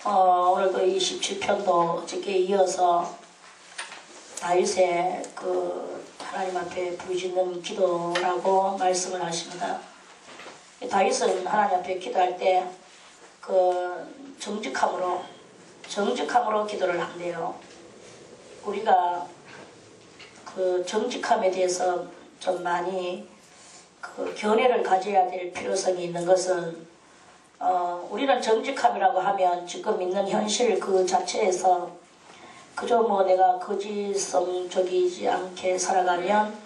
오늘도 27편도 어저께 이어서 다윗의 그 하나님 앞에 부르짖는 기도라고 말씀을 하십니다. 다윗은 하나님 앞에 기도할 때 그 정직함으로 기도를 한대요. 우리가 그 정직함에 대해서 좀 많이 그 견해를 가져야 될 필요성이 있는 것은 우리는 정직함이라고 하면 지금 있는 현실 그 자체에서 그저 뭐 내가 거짓성적이지 않게 살아가면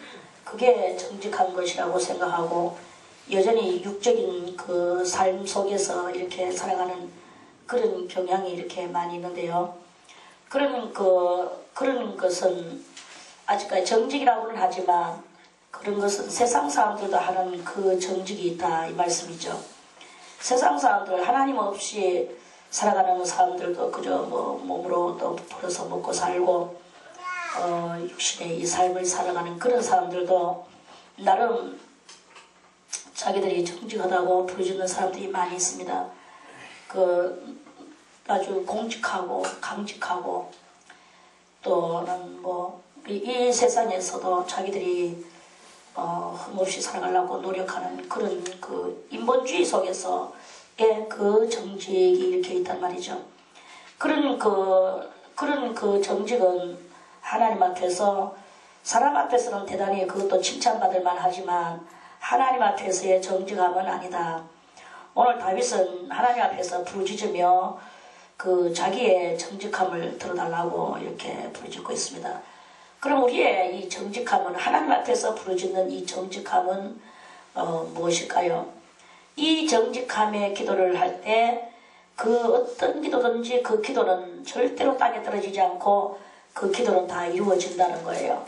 그게 정직한 것이라고 생각하고 여전히 육적인 그 삶 속에서 이렇게 살아가는 그런 경향이 이렇게 많이 있는데요. 그런 것은 아직까지 정직이라고는 하지만 그런 것은 세상 사람들도 하는 그 정직이 있다 이 말씀이죠. 세상 사람들 하나님 없이 살아가는 사람들도 그저 뭐 몸으로 또 벌어서 먹고 살고 육신의 이 삶을 살아가는 그런 사람들도 나름 자기들이 정직하다고 부르짖는 사람들이 많이 있습니다. 그 아주 공직하고 강직하고 또는 뭐 이 세상에서도 자기들이 흠없이 살아가려고 노력하는 그런 그 인본주의 속에서의 그 정직이 이렇게 있단 말이죠. 그런 그 정직은 하나님 앞에서 사람 앞에서는 대단히 그것도 칭찬받을 만하지만 하나님 앞에서의 정직함은 아니다. 오늘 다윗은 하나님 앞에서 부르짖으며 그 자기의 정직함을 들어달라고 이렇게 부르짖고 있습니다. 그럼 우리의 이 정직함은 하나님 앞에서 부르짖는 이 정직함은 무엇일까요? 이 정직함의 기도를 할 때 그 어떤 기도든지 그 기도는 절대로 땅에 떨어지지 않고 그 기도는 다 이루어진다는 거예요.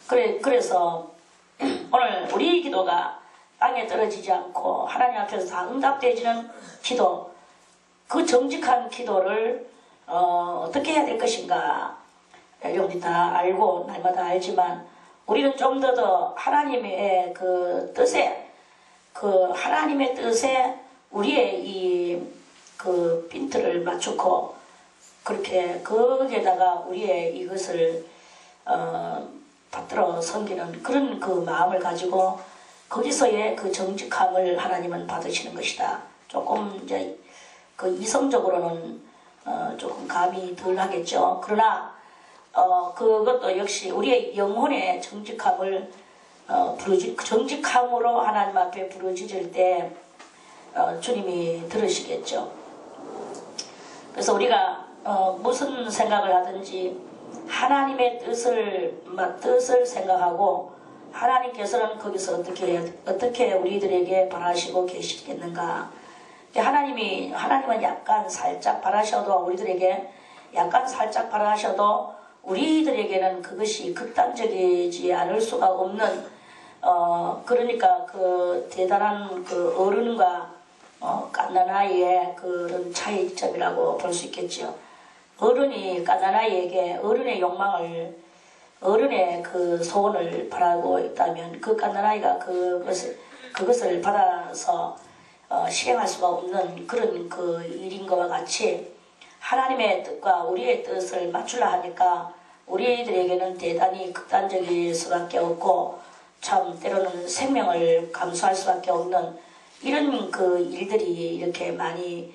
그래서 오늘 우리 기도가 땅에 떨어지지 않고 하나님 앞에서 다 응답되어지는 기도, 그 정직한 기도를 어떻게 해야 될 것인가 여러분이 다 알고 날마다 알지만 우리는 좀 더 하나님의 그 뜻에 하나님의 뜻에 우리의 이 그 핀트를 맞추고 그렇게 거기에다가 우리의 이것을 받들어 섬기는 그런 그 마음을 가지고 거기서의 그 정직함을 하나님은 받으시는 것이다. 조금 이제 그 이성적으로는 조금 감이 덜 하겠죠. 그러나 그것도 역시 우리의 영혼의 정직함을 정직함으로 하나님 앞에 부르짖을 때 주님이 들으시겠죠. 그래서 우리가 무슨 생각을 하든지 하나님의 뜻을 생각하고 하나님께서는 거기서 어떻게 우리들에게 바라시고 계시겠는가. 하나님은 약간 살짝 바라셔도 우리들에게 약간 살짝 바라셔도 우리들에게는 그것이 극단적이지 않을 수가 없는 그러니까 그 대단한 그 어른과 갓난아이의 그런 차이점이라고 볼 수 있겠지요. 어른이 갓난아이에게 어른의 욕망을 어른의 그 소원을 바라고 있다면 그 갓난아이가 그것을 받아서 실행할 수가 없는 그런 그 일인 것과 같이 하나님의 뜻과 우리의 뜻을 맞추려 하니까 우리들에게는 대단히 극단적일 수밖에 없고 참 때로는 생명을 감수할 수밖에 없는 이런 그 일들이 이렇게 많이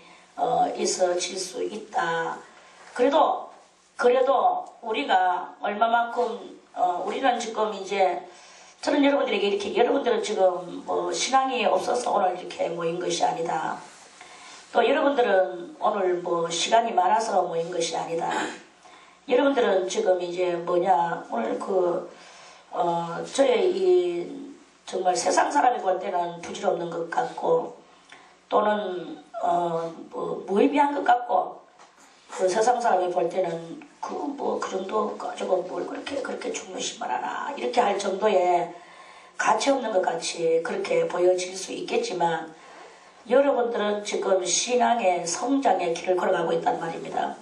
있어질 수 있다. 그래도 우리가 얼마만큼 우리는 지금 이제 저는 여러분들에게 이렇게 여러분들은 지금 뭐 신앙이 없어서 오늘 이렇게 모인 것이 아니다. 또 여러분들은 오늘 뭐 시간이 많아서 모인 것이 아니다. 여러분들은 지금 이제 오늘 저의 이 정말 세상 사람이 볼 때는 부질없는 것 같고 또는 무의미한 것 같고 그 세상 사람이 볼 때는 그 정도 가지고 뭘 그렇게 중요시 말하나 이렇게 할 정도의 가치 없는 것 같이 그렇게 보여질 수 있겠지만 여러분들은 지금 신앙의 성장의 길을 걸어가고 있단 말입니다.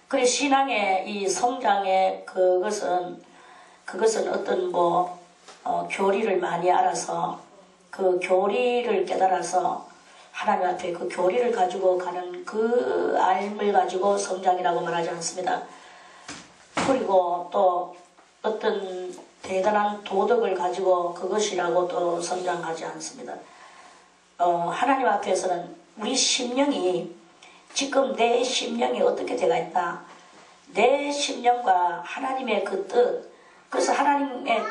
그래 신앙의 이 성장의 그것은 어떤 교리를 많이 알아서 그 교리를 깨달아서 하나님 앞에 그 교리를 가지고 가는 그 알을 가지고 성장이라고 말하지 않습니다. 그리고 또 어떤 대단한 도덕을 가지고 그것이라고 또 성장하지 않습니다. 하나님 앞에서는 우리 심령이 지금 내 심령이 어떻게 되어 있나, 내 심령과 하나님의 그 뜻, 그래서 하나님의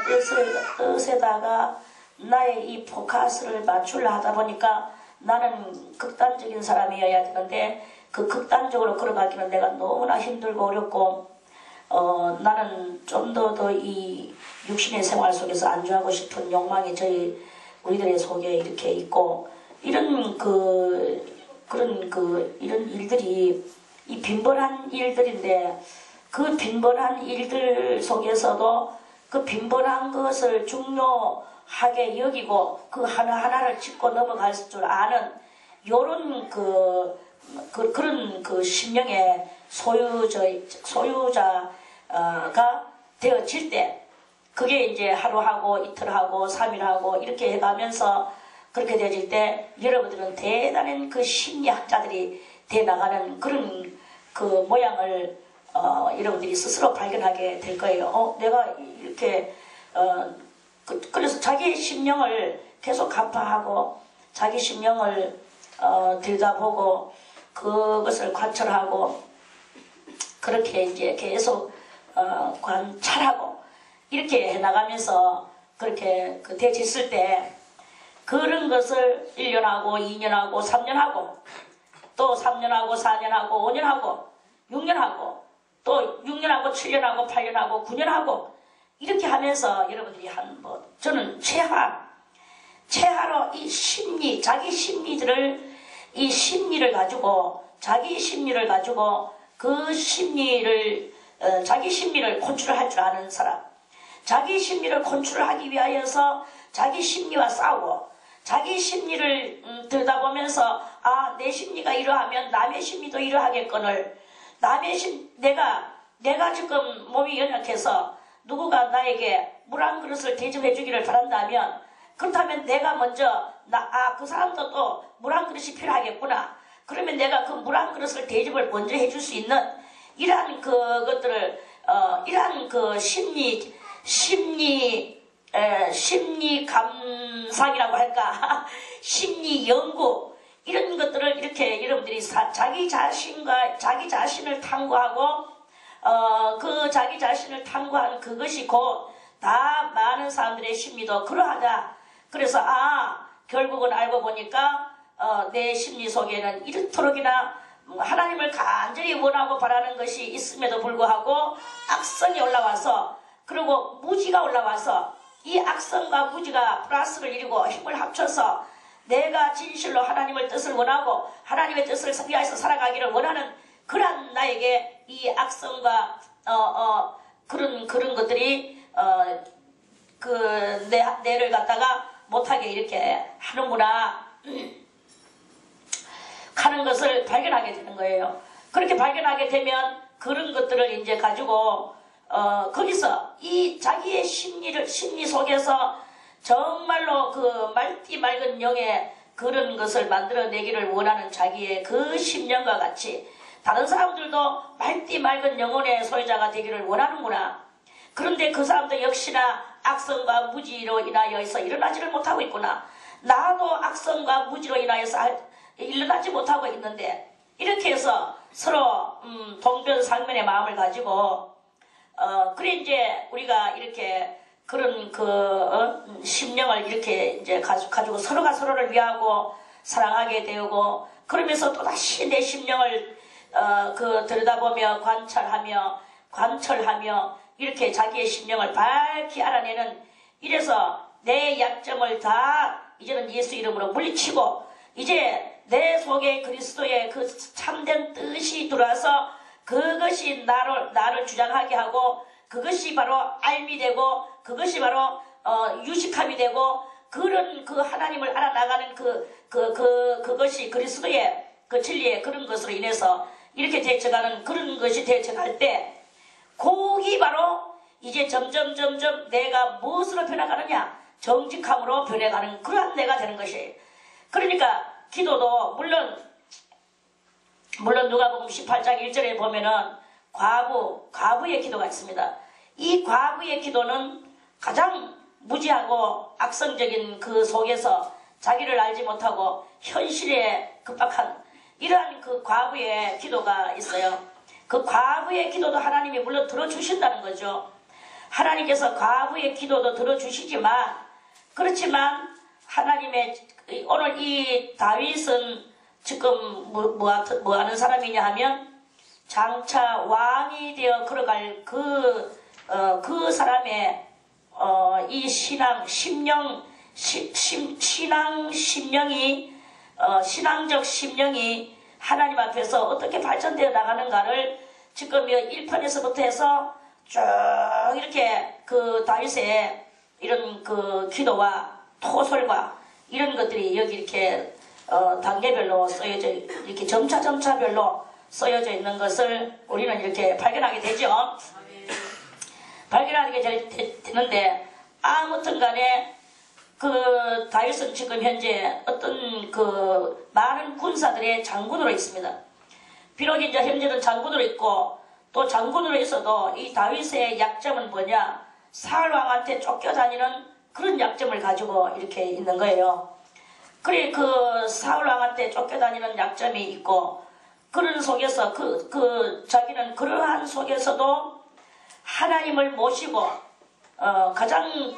뜻에다가 나의 이 포커스를 맞추려 하다 보니까 나는 극단적인 사람이어야 되는데 그 극단적으로 걸어가기는 내가 너무나 힘들고 어렵고 나는 좀 더 이 육신의 생활 속에서 안주하고 싶은 욕망이 우리들의 속에 이렇게 있고 이런 이런 일들이 이 빈번한 일들인데 그 빈번한 일들 속에서도 그 빈번한 것을 중요하게 여기고 그 하나하나를 짚고 넘어갈 줄 아는 요런 그런 심령의 소유자가 되어질 때 그게 이제 하루하고 이틀하고 3일하고 이렇게 해가면서 그렇게 되어질 때 여러분들은 대단한 그 심리학자들이 돼 나가는 그런 그 모양을 여러분들이 스스로 발견하게 될 거예요. 내가 이렇게 그래서 자기의 심령을 계속 간파하고 자기 심령을 들여다보고 그것을 관찰하고 그렇게 이제 계속 관찰하고 이렇게 해나가면서 그렇게 되어졌을 때 그런 것을 1년하고 2년하고 3년하고 또 3년하고 4년하고 5년하고 6년하고 또 6년하고 7년하고 8년하고 9년하고 이렇게 하면서 여러분들이 저는 최하로 이 심리, 자기 심리들을 이 심리를 가지고 자기 심리를 가지고 그 심리를 자기 심리를 컨트롤할 줄 아는 사람, 자기 심리를 컨트롤하기 위하여서 자기 심리와 싸우고 자기 심리를 들여다보면서 내 심리가 이러하면 남의 심리도 이러하겠거늘 내가 지금 몸이 연약해서 누구가 나에게 물 한 그릇을 대접해 주기를 바란다면 그렇다면 내가 먼저 그 사람도 또 물 한 그릇이 필요하겠구나. 그러면 내가 그 물 한 그릇을 대접을 먼저 해줄 수 있는 이러한 그것들을 이러한 그 심리 감상이라고 할까 심리 연구 이런 것들을 이렇게 여러분들이 자기 자신을 탐구하고 그 자기 자신을 탐구하는 그것이 곧 다 많은 사람들의 심리도 그러하다. 그래서 결국은 알고 보니까 내 심리 속에는 이렇도록이나 하나님을 간절히 원하고 바라는 것이 있음에도 불구하고 악성이 올라와서 그리고 무지가 올라와서 이 악성과 무지가 플러스를 이루고 힘을 합쳐서 내가 진실로 하나님의 뜻을 원하고 하나님의 뜻을 위하여서 살아가기를 원하는 그런 나에게 이 악성과 그런 것들이 내를 갖다가 못하게 이렇게 하는구나 하는 것을 발견하게 되는 거예요. 그렇게 발견하게 되면 그런 것들을 이제 가지고 거기서 이 자기의 심리 속에서 정말로 그 맑디 맑은 영의 그런 것을 만들어내기를 원하는 자기의 그 심령과 같이 다른 사람들도 맑디 맑은 영혼의 소유자가 되기를 원하는구나. 그런데 그 사람도 역시나 악성과 무지로 인하여서 일어나지를 못하고 있구나. 나도 악성과 무지로 인하여서 일어나지 못하고 있는데 이렇게 해서 서로 동변상면의 마음을 가지고 그래 이제 우리가 이렇게 그런 심령을 이렇게 이제 가지고 서로가 서로를 위하고 사랑하게 되고 그러면서 또다시 내 심령을 들여다보며 관철하며 이렇게 자기의 심령을 밝히 알아내는 이래서 내 약점을 다 이제는 예수 이름으로 물리치고 이제 내 속에 그리스도의 그 참된 뜻이 들어와서 그것이 나를 주장하게 하고 그것이 바로 알미 되고 그것이 바로 유식함이 되고 그런 그 하나님을 알아나가는 그것이 그리스도의 그 진리의 그런 것으로 인해서 이렇게 대처가는 그런 것이 대처할 때 거기 바로 이제 점점 내가 무엇으로 변해가느냐 정직함으로 변해가는 그러한 내가 되는 것이에요. 그러니까 기도도 물론 누가복음 18장 1절에 보면은 과부의 기도가 있습니다. 이 과부의 기도는 가장 무지하고 악성적인 그 속에서 자기를 알지 못하고 현실에 급박한 이러한 그 과부의 기도가 있어요. 그 과부의 기도도 하나님이 물론 들어주신다는 거죠. 하나님께서 과부의 기도도 들어주시지만 그렇지만 하나님의 오늘 이 다윗은 지금 뭐 하는 사람이냐 하면 장차 왕이 되어 걸어갈 그 사람의 이 신앙적 심령이 하나님 앞에서 어떻게 발전되어 나가는가를 지금 1편에서부터 해서 쭉 이렇게 그 다윗의 이런 그 기도와 토설과 이런 것들이 여기 이렇게 단계별로 쓰여져 이렇게 점차별로 쓰여져 있는 것을 우리는 이렇게 발견하게 되죠. 발견하게 되는데 아무튼 간에 그 다윗은 지금 현재 어떤 그 많은 군사들의 장군으로 있습니다. 비록 이제 현재는 장군으로 있고 또 장군으로 있어도 이 다윗의 약점은 뭐냐? 사울 왕한테 쫓겨다니는 그런 약점을 가지고 이렇게 있는 거예요. 그래 그 사울 왕한테 쫓겨다니는 약점이 있고 그런 속에서 자기는 그러한 속에서도 하나님을 모시고 가장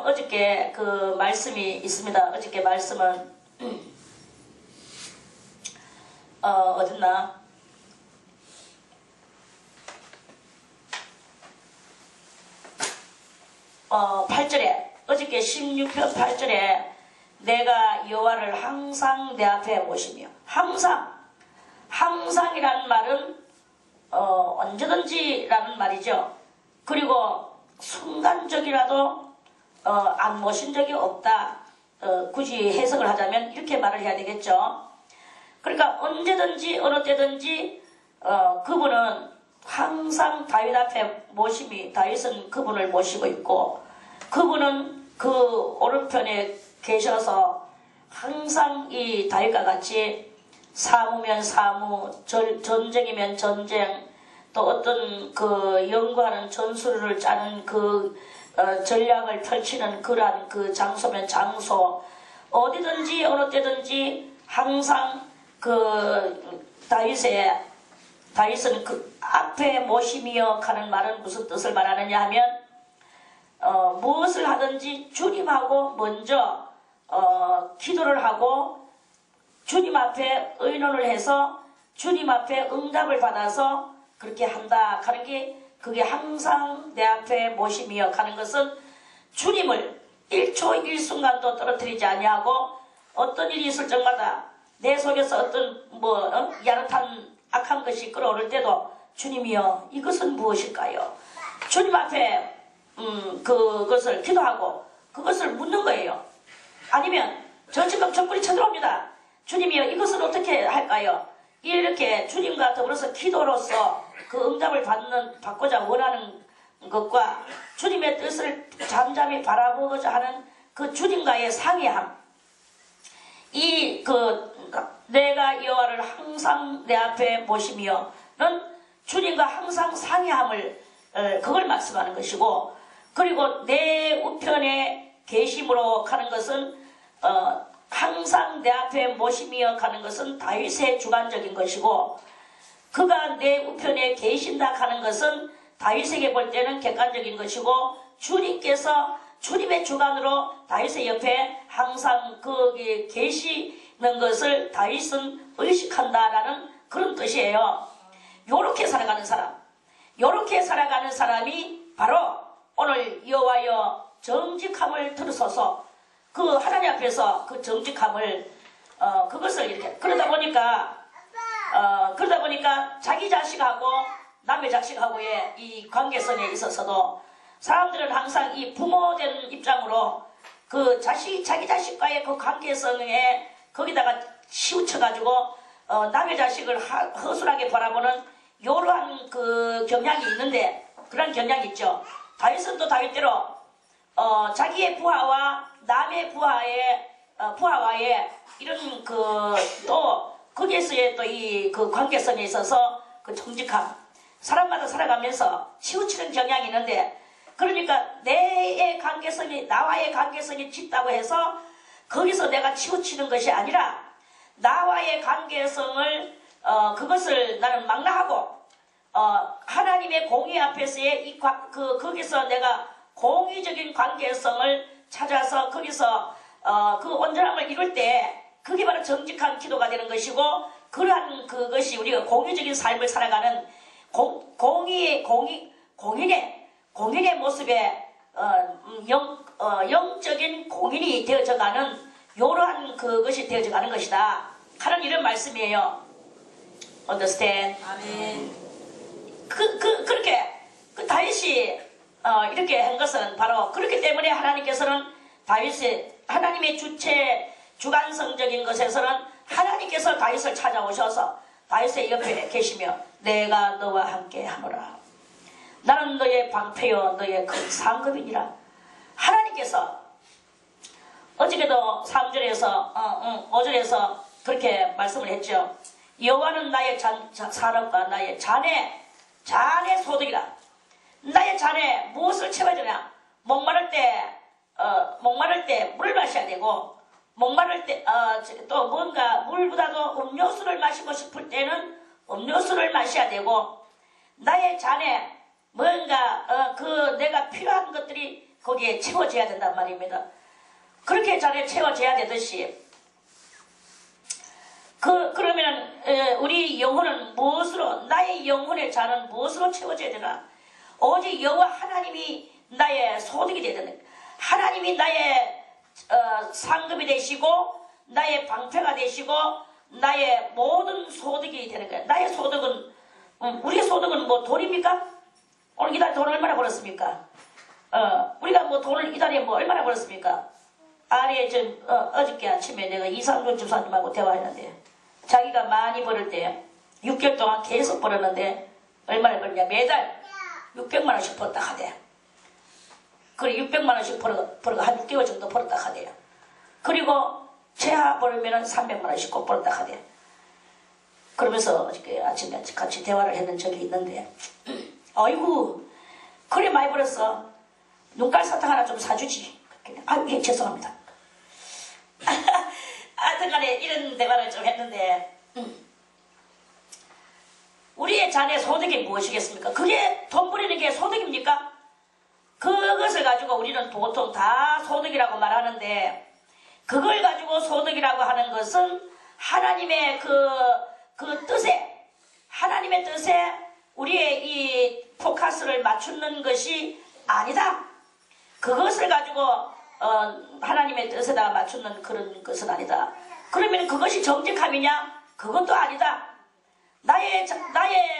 어저께 그 말씀이 있습니다. 어저께 말씀은 어딨나? 8절에 어저께 16편 8절에 내가 여호와를 항상 내 앞에 모시며 항상이라는 말은 언제든지라는 말이죠. 그리고 순간적이라도 안 모신 적이 없다. 굳이 해석을 하자면 이렇게 말을 해야 되겠죠. 그러니까 언제든지 어느 때든지 그분은 항상 다윗 앞에 다윗은 그분을 모시고 있고 그분은 그 오른편에 계셔서 항상 이 다윗과 같이 사무면 사무, 전쟁이면 전쟁, 또 어떤 그 연구하는 전술을 짜는 그 전략을 펼치는 그러한 그 장소면 장소, 어디든지 어느 때든지 항상 그 다윗은 그 앞에 모시며 가는 말은 무슨 뜻을 말하느냐 하면 무엇을 하든지 주님하고 먼저 기도를 하고 주님 앞에 의논을 해서 주님 앞에 응답을 받아서 그렇게 한다 하는 게 그게 항상 내 앞에 모시며 가는 것은 주님을 1초 1순간도 떨어뜨리지 아니하고 어떤 일이 있을 적마다 내 속에서 어떤 야릇한 악한 것이 끌어오를 때도 주님이여 이것은 무엇일까요? 주님 앞에 그것을 기도하고 그것을 묻는 거예요. 아니면 저 지금 적군이 쳐들어옵니다. 주님이여 이것은 어떻게 할까요? 이렇게 주님과 더불어서 기도로서 그 응답을 받고자 원하는 것과 주님의 뜻을 잠잠히 바라보고자 하는 그 주님과의 상의함, 내가 여호와를 항상 내 앞에 모시며는 주님과 항상 상의함을 그걸 말씀하는 것이고, 그리고 내 우편에 계심으로 가는 것은 항상 내 앞에 모시며 가는 것은 다윗의 주관적인 것이고, 그가 내 우편에 계신다 하는 것은 다윗에게 볼 때는 객관적인 것이고, 주님께서 주님의 주관으로 다윗의 옆에 항상 거기에 계시는 것을 다윗은 의식한다라는 그런 뜻이에요. 요렇게 살아가는 사람이 바로 오늘 여호와여 정직함을 들으소서, 그 하나님 앞에서 그 정직함을 그것을 이렇게 그러다 보니까 자기 자식하고 남의 자식하고의 이 관계성에 있어서도 사람들은 항상 이 부모된 입장으로 그 자기 자식과의 그 관계성에 거기다가 치우쳐가지고 남의 자식을 허술하게 바라보는 이러한 그 경향이 있는데, 그런 경향이 있죠. 다윗은 또 다윗대로 자기의 부하와 남의 부하와의 이런 또 거기에서의 또 이 그 관계성에 있어서 그 정직함, 사람마다 살아가면서 치우치는 경향이 있는데, 그러니까 나와의 관계성이 짙다고 해서 거기서 내가 치우치는 것이 아니라 나와의 관계성을 그것을 나는 망라하고 하나님의 공의 앞에서의 거기서 내가 공의적인 관계성을 찾아서 거기서 그 온전함을 이룰 때 그게 바로 정직한 기도가 되는 것이고, 그러한 그것이 우리가 공의적인 삶을 살아가는 공인의 모습에 영적인 공인이 되어져가는 이러한 그것이 되어져가는 것이다 하는 이런 말씀이에요. Understand? 아멘. 그렇게 다윗이 이렇게 한 것은 바로 그렇기 때문에 하나님께서는 다윗이 하나님의 주관성적인 것에서는 하나님께서 다윗을 찾아오셔서 다윗의 옆에 계시며 내가 너와 함께 하노라. 나는 너의 방패요 너의 큰 상급이니라. 하나님께서 어저께도 3절에서 5절에서 그렇게 말씀을 했죠. 여호와는 나의 산업과 나의 잔의 소득이라. 나의 잔에 무엇을 채워야 되냐? 목마를 때 물을 마셔야 되고, 목마를 때 또 뭔가 물보다도 음료수를 마시고 싶을 때는 음료수를 마셔야 되고, 나의 잔에 뭔가 내가 필요한 것들이 거기에 채워져야 된단 말입니다. 그렇게 잔에 채워져야 되듯이 그러면 우리 영혼은 무엇으로, 나의 영혼의 잔은 무엇으로 채워져야 되나? 오직 여호와 하나님이 나의 소득이 되야 되는, 하나님이 나의 상급이 되시고 나의 방패가 되시고 나의 모든 소득이 되는 거야. 나의 소득은 우리의 소득은 뭐 돈입니까? 오늘 이달 돈 얼마나 벌었습니까? 우리가 뭐 돈을 이달에 뭐 얼마나 벌었습니까? 아래 어저께 아침에 내가 이상준 주사님하고 대화했는데, 자기가 많이 벌을 때 6개월 동안 계속 벌었는데 얼마나 벌냐? 매달 600만 원씩 벌었다 하대. 그래 600만 원씩 벌어 한 6개월 정도 벌었다 하대요. 그리고 최하 벌으면 300만 원씩 꼭 벌었다 하대. 그러면서 어저께 아침에 같이 대화를 했던 적이 있는데, 어이구 그래 많이 벌었어. 눈깔 사탕 하나 좀 사주지. 예 죄송합니다. 하여튼간에 이런 대화를 좀 했는데, 우리의 잔의 소득이 무엇이겠습니까? 그게 돈 버리는 게 소득입니까? 그것을 가지고 우리는 보통 다 소득이라고 말하는데, 그걸 가지고 소득이라고 하는 것은 하나님의 그 뜻에, 하나님의 뜻에 우리의 이 포커스를 맞추는 것이 아니다. 그것을 가지고 하나님의 뜻에다 맞추는 그런 것은 아니다. 그러면 그것이 정직함이냐? 그것도 아니다. 나의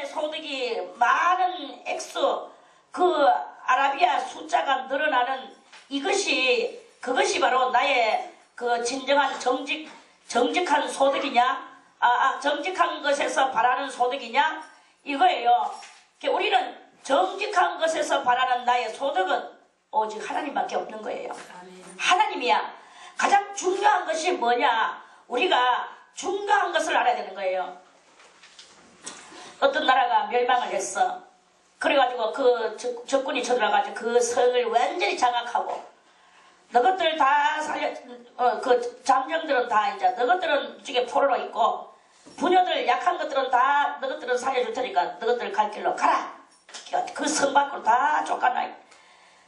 소득이 많은 액수, 그 아라비아 숫자가 늘어나는 그것이 바로 나의 그 진정한 정직한 소득이냐? 정직한 것에서 바라는 소득이냐? 이거예요. 우리는 정직한 것에서 바라는 나의 소득은 오직 하나님밖에 없는 거예요. 하나님이야. 가장 중요한 것이 뭐냐? 우리가 중요한 것을 알아야 되는 거예요. 어떤 나라가 멸망을 했어. 그래가지고 그 적군이 쳐들어가지고 그 성을 완전히 장악하고, 너것들 다 그 장정들은 다 이제 너것들은 이쪽에 포로로 있고, 부녀들 약한 것들은 다 너것들은 살려줄 테니까 너것들 갈 길로 가라. 그 성 밖으로 다 쫓겨나.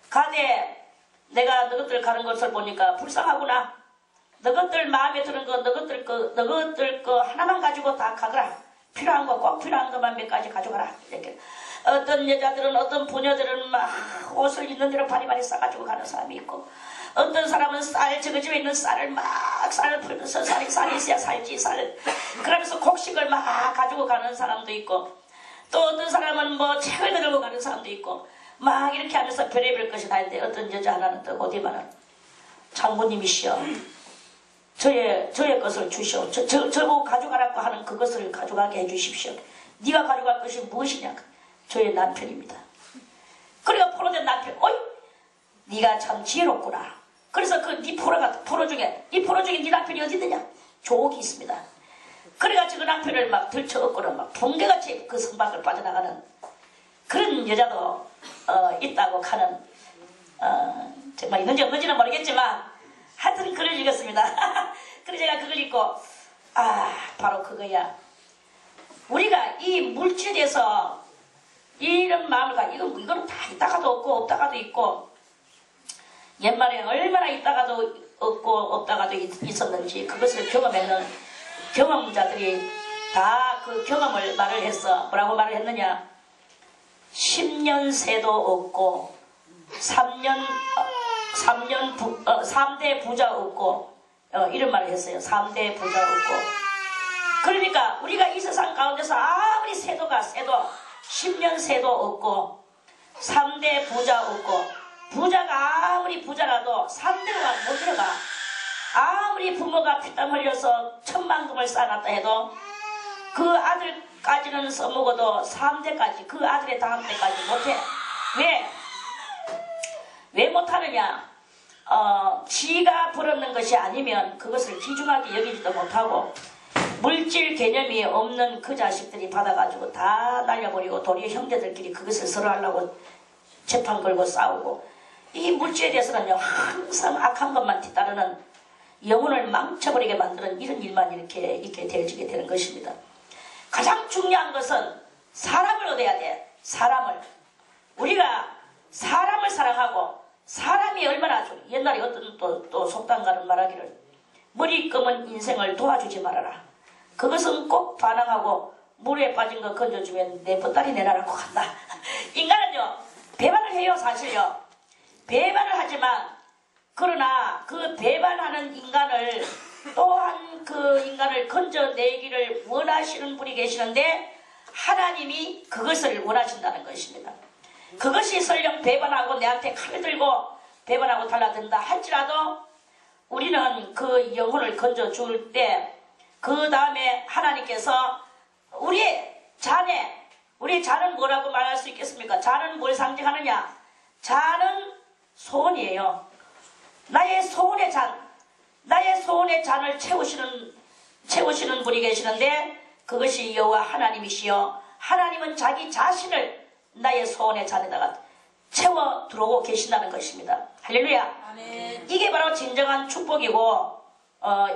가되 내가 너것들 가는 것을 보니까 불쌍하구나. 너것들 마음에 드는 거 너것들 거 하나만 가지고 다 가거라. 필요한 거 꼭 필요한 것만 몇 가지 가져가라. 이렇게. 어떤 여자들은, 어떤 부녀들은 막 옷을 있는 대로 바리바리 싸가지고 가는 사람이 있고, 어떤 사람은 저거 집에 있는 쌀을 풀면서 쌀이 있어야 살지, 그러면서 곡식을 막 가지고 가는 사람도 있고, 또 어떤 사람은 뭐 책을 들고 가는 사람도 있고, 막 이렇게 하면서 별의별 것이 다 있는데, 어떤 여자 하나는 또 어디만은 장모님이시여, 저의 것을 주시오. 저보고 가져가라고 하는 그것을 가져가게 해주십시오. 네가 가져갈 것이 무엇이냐? 저의 남편입니다. 그리고 포로된 남편, 어이, 네가 참 지혜롭구나. 그래서 그 네 포로 중에 네 남편이 어디 있느냐? 조옥이 있습니다. 그래가지고 그 남편을 막 들쳐업고는 막 번개같이 그 성밖을 빠져나가는 그런 여자도 있다고 하는 정말 있는지 없는지는 모르겠지만 하여튼 글을 읽었습니다. 그래서 제가 그걸 읽고 바로 그거야. 우리가 이 물질에서 이런 마음을 가지고 이거는 다 있다가도 없고 없다가도 있고 옛말에 얼마나 있다가도 없고 없다가도 있었는지 그것을 경험했는 경험자들이 다 그 경험을 말을 했어. 뭐라고 말을 했느냐? 10년 새도 없고 3대 부자 없고 이런 말을 했어요. 3대 부자 없고. 그러니까 우리가 이 세상 가운데서 아무리 새도 10년 새도 없고 3대 부자 없고 부자가 아무리 부자라도 3대가 못 들어가. 아무리 부모가 피땀 흘려서 10,000금을 쌓아놨다 해도 그 아들까지는 써먹어도 3대까지 그 아들의 다음 대까지 못해. 왜 못하느냐? 지가 벌었는 것이 아니면 그것을 귀중하게 여기지도 못하고 물질 개념이 없는 그 자식들이 받아가지고 다 날려버리고 도리어 형제들끼리 그것을 서로 하려고 재판 걸고 싸우고 이 물질에 대해서는요 항상 악한 것만 뒤따르는 영혼을 망쳐버리게 만드는 이런 일만 이렇게 되어지게 되는 것입니다. 가장 중요한 것은 사람을 얻어야 돼. 사람을. 우리가 사람을 사랑하고 사람이 얼마나 옛날에 어떤 또 속담가는 말하기를 머리 검은 인생을 도와주지 말아라. 그것은 꼭 반항하고 물에 빠진 거 건져주면 내 보따리 내놔라고 한다. 인간은요 배반을 해요. 사실요. 배반을 하지만 그러나 그 배반하는 인간을 또한 그 인간을 건져내기를 원하시는 분이 계시는데 하나님이 그것을 원하신다는 것입니다. 그것이 설령 배반하고 내한테 칼을 들고 배반하고 달라든다 할지라도 우리는 그 영혼을 건져줄 때 그 다음에 하나님께서 우리 자는 뭐라고 말할 수 있겠습니까? 자는 뭘 상징하느냐? 자는 소원이에요. 나의 소원의 잔을 채우시는 분이 계시는데 그것이 여호와 하나님이시여 하나님은 자기 자신을 나의 소원의 잔에다가 채워 들어오고 계신다는 것입니다. 할렐루야. 아멘. 이게 바로 진정한 축복이고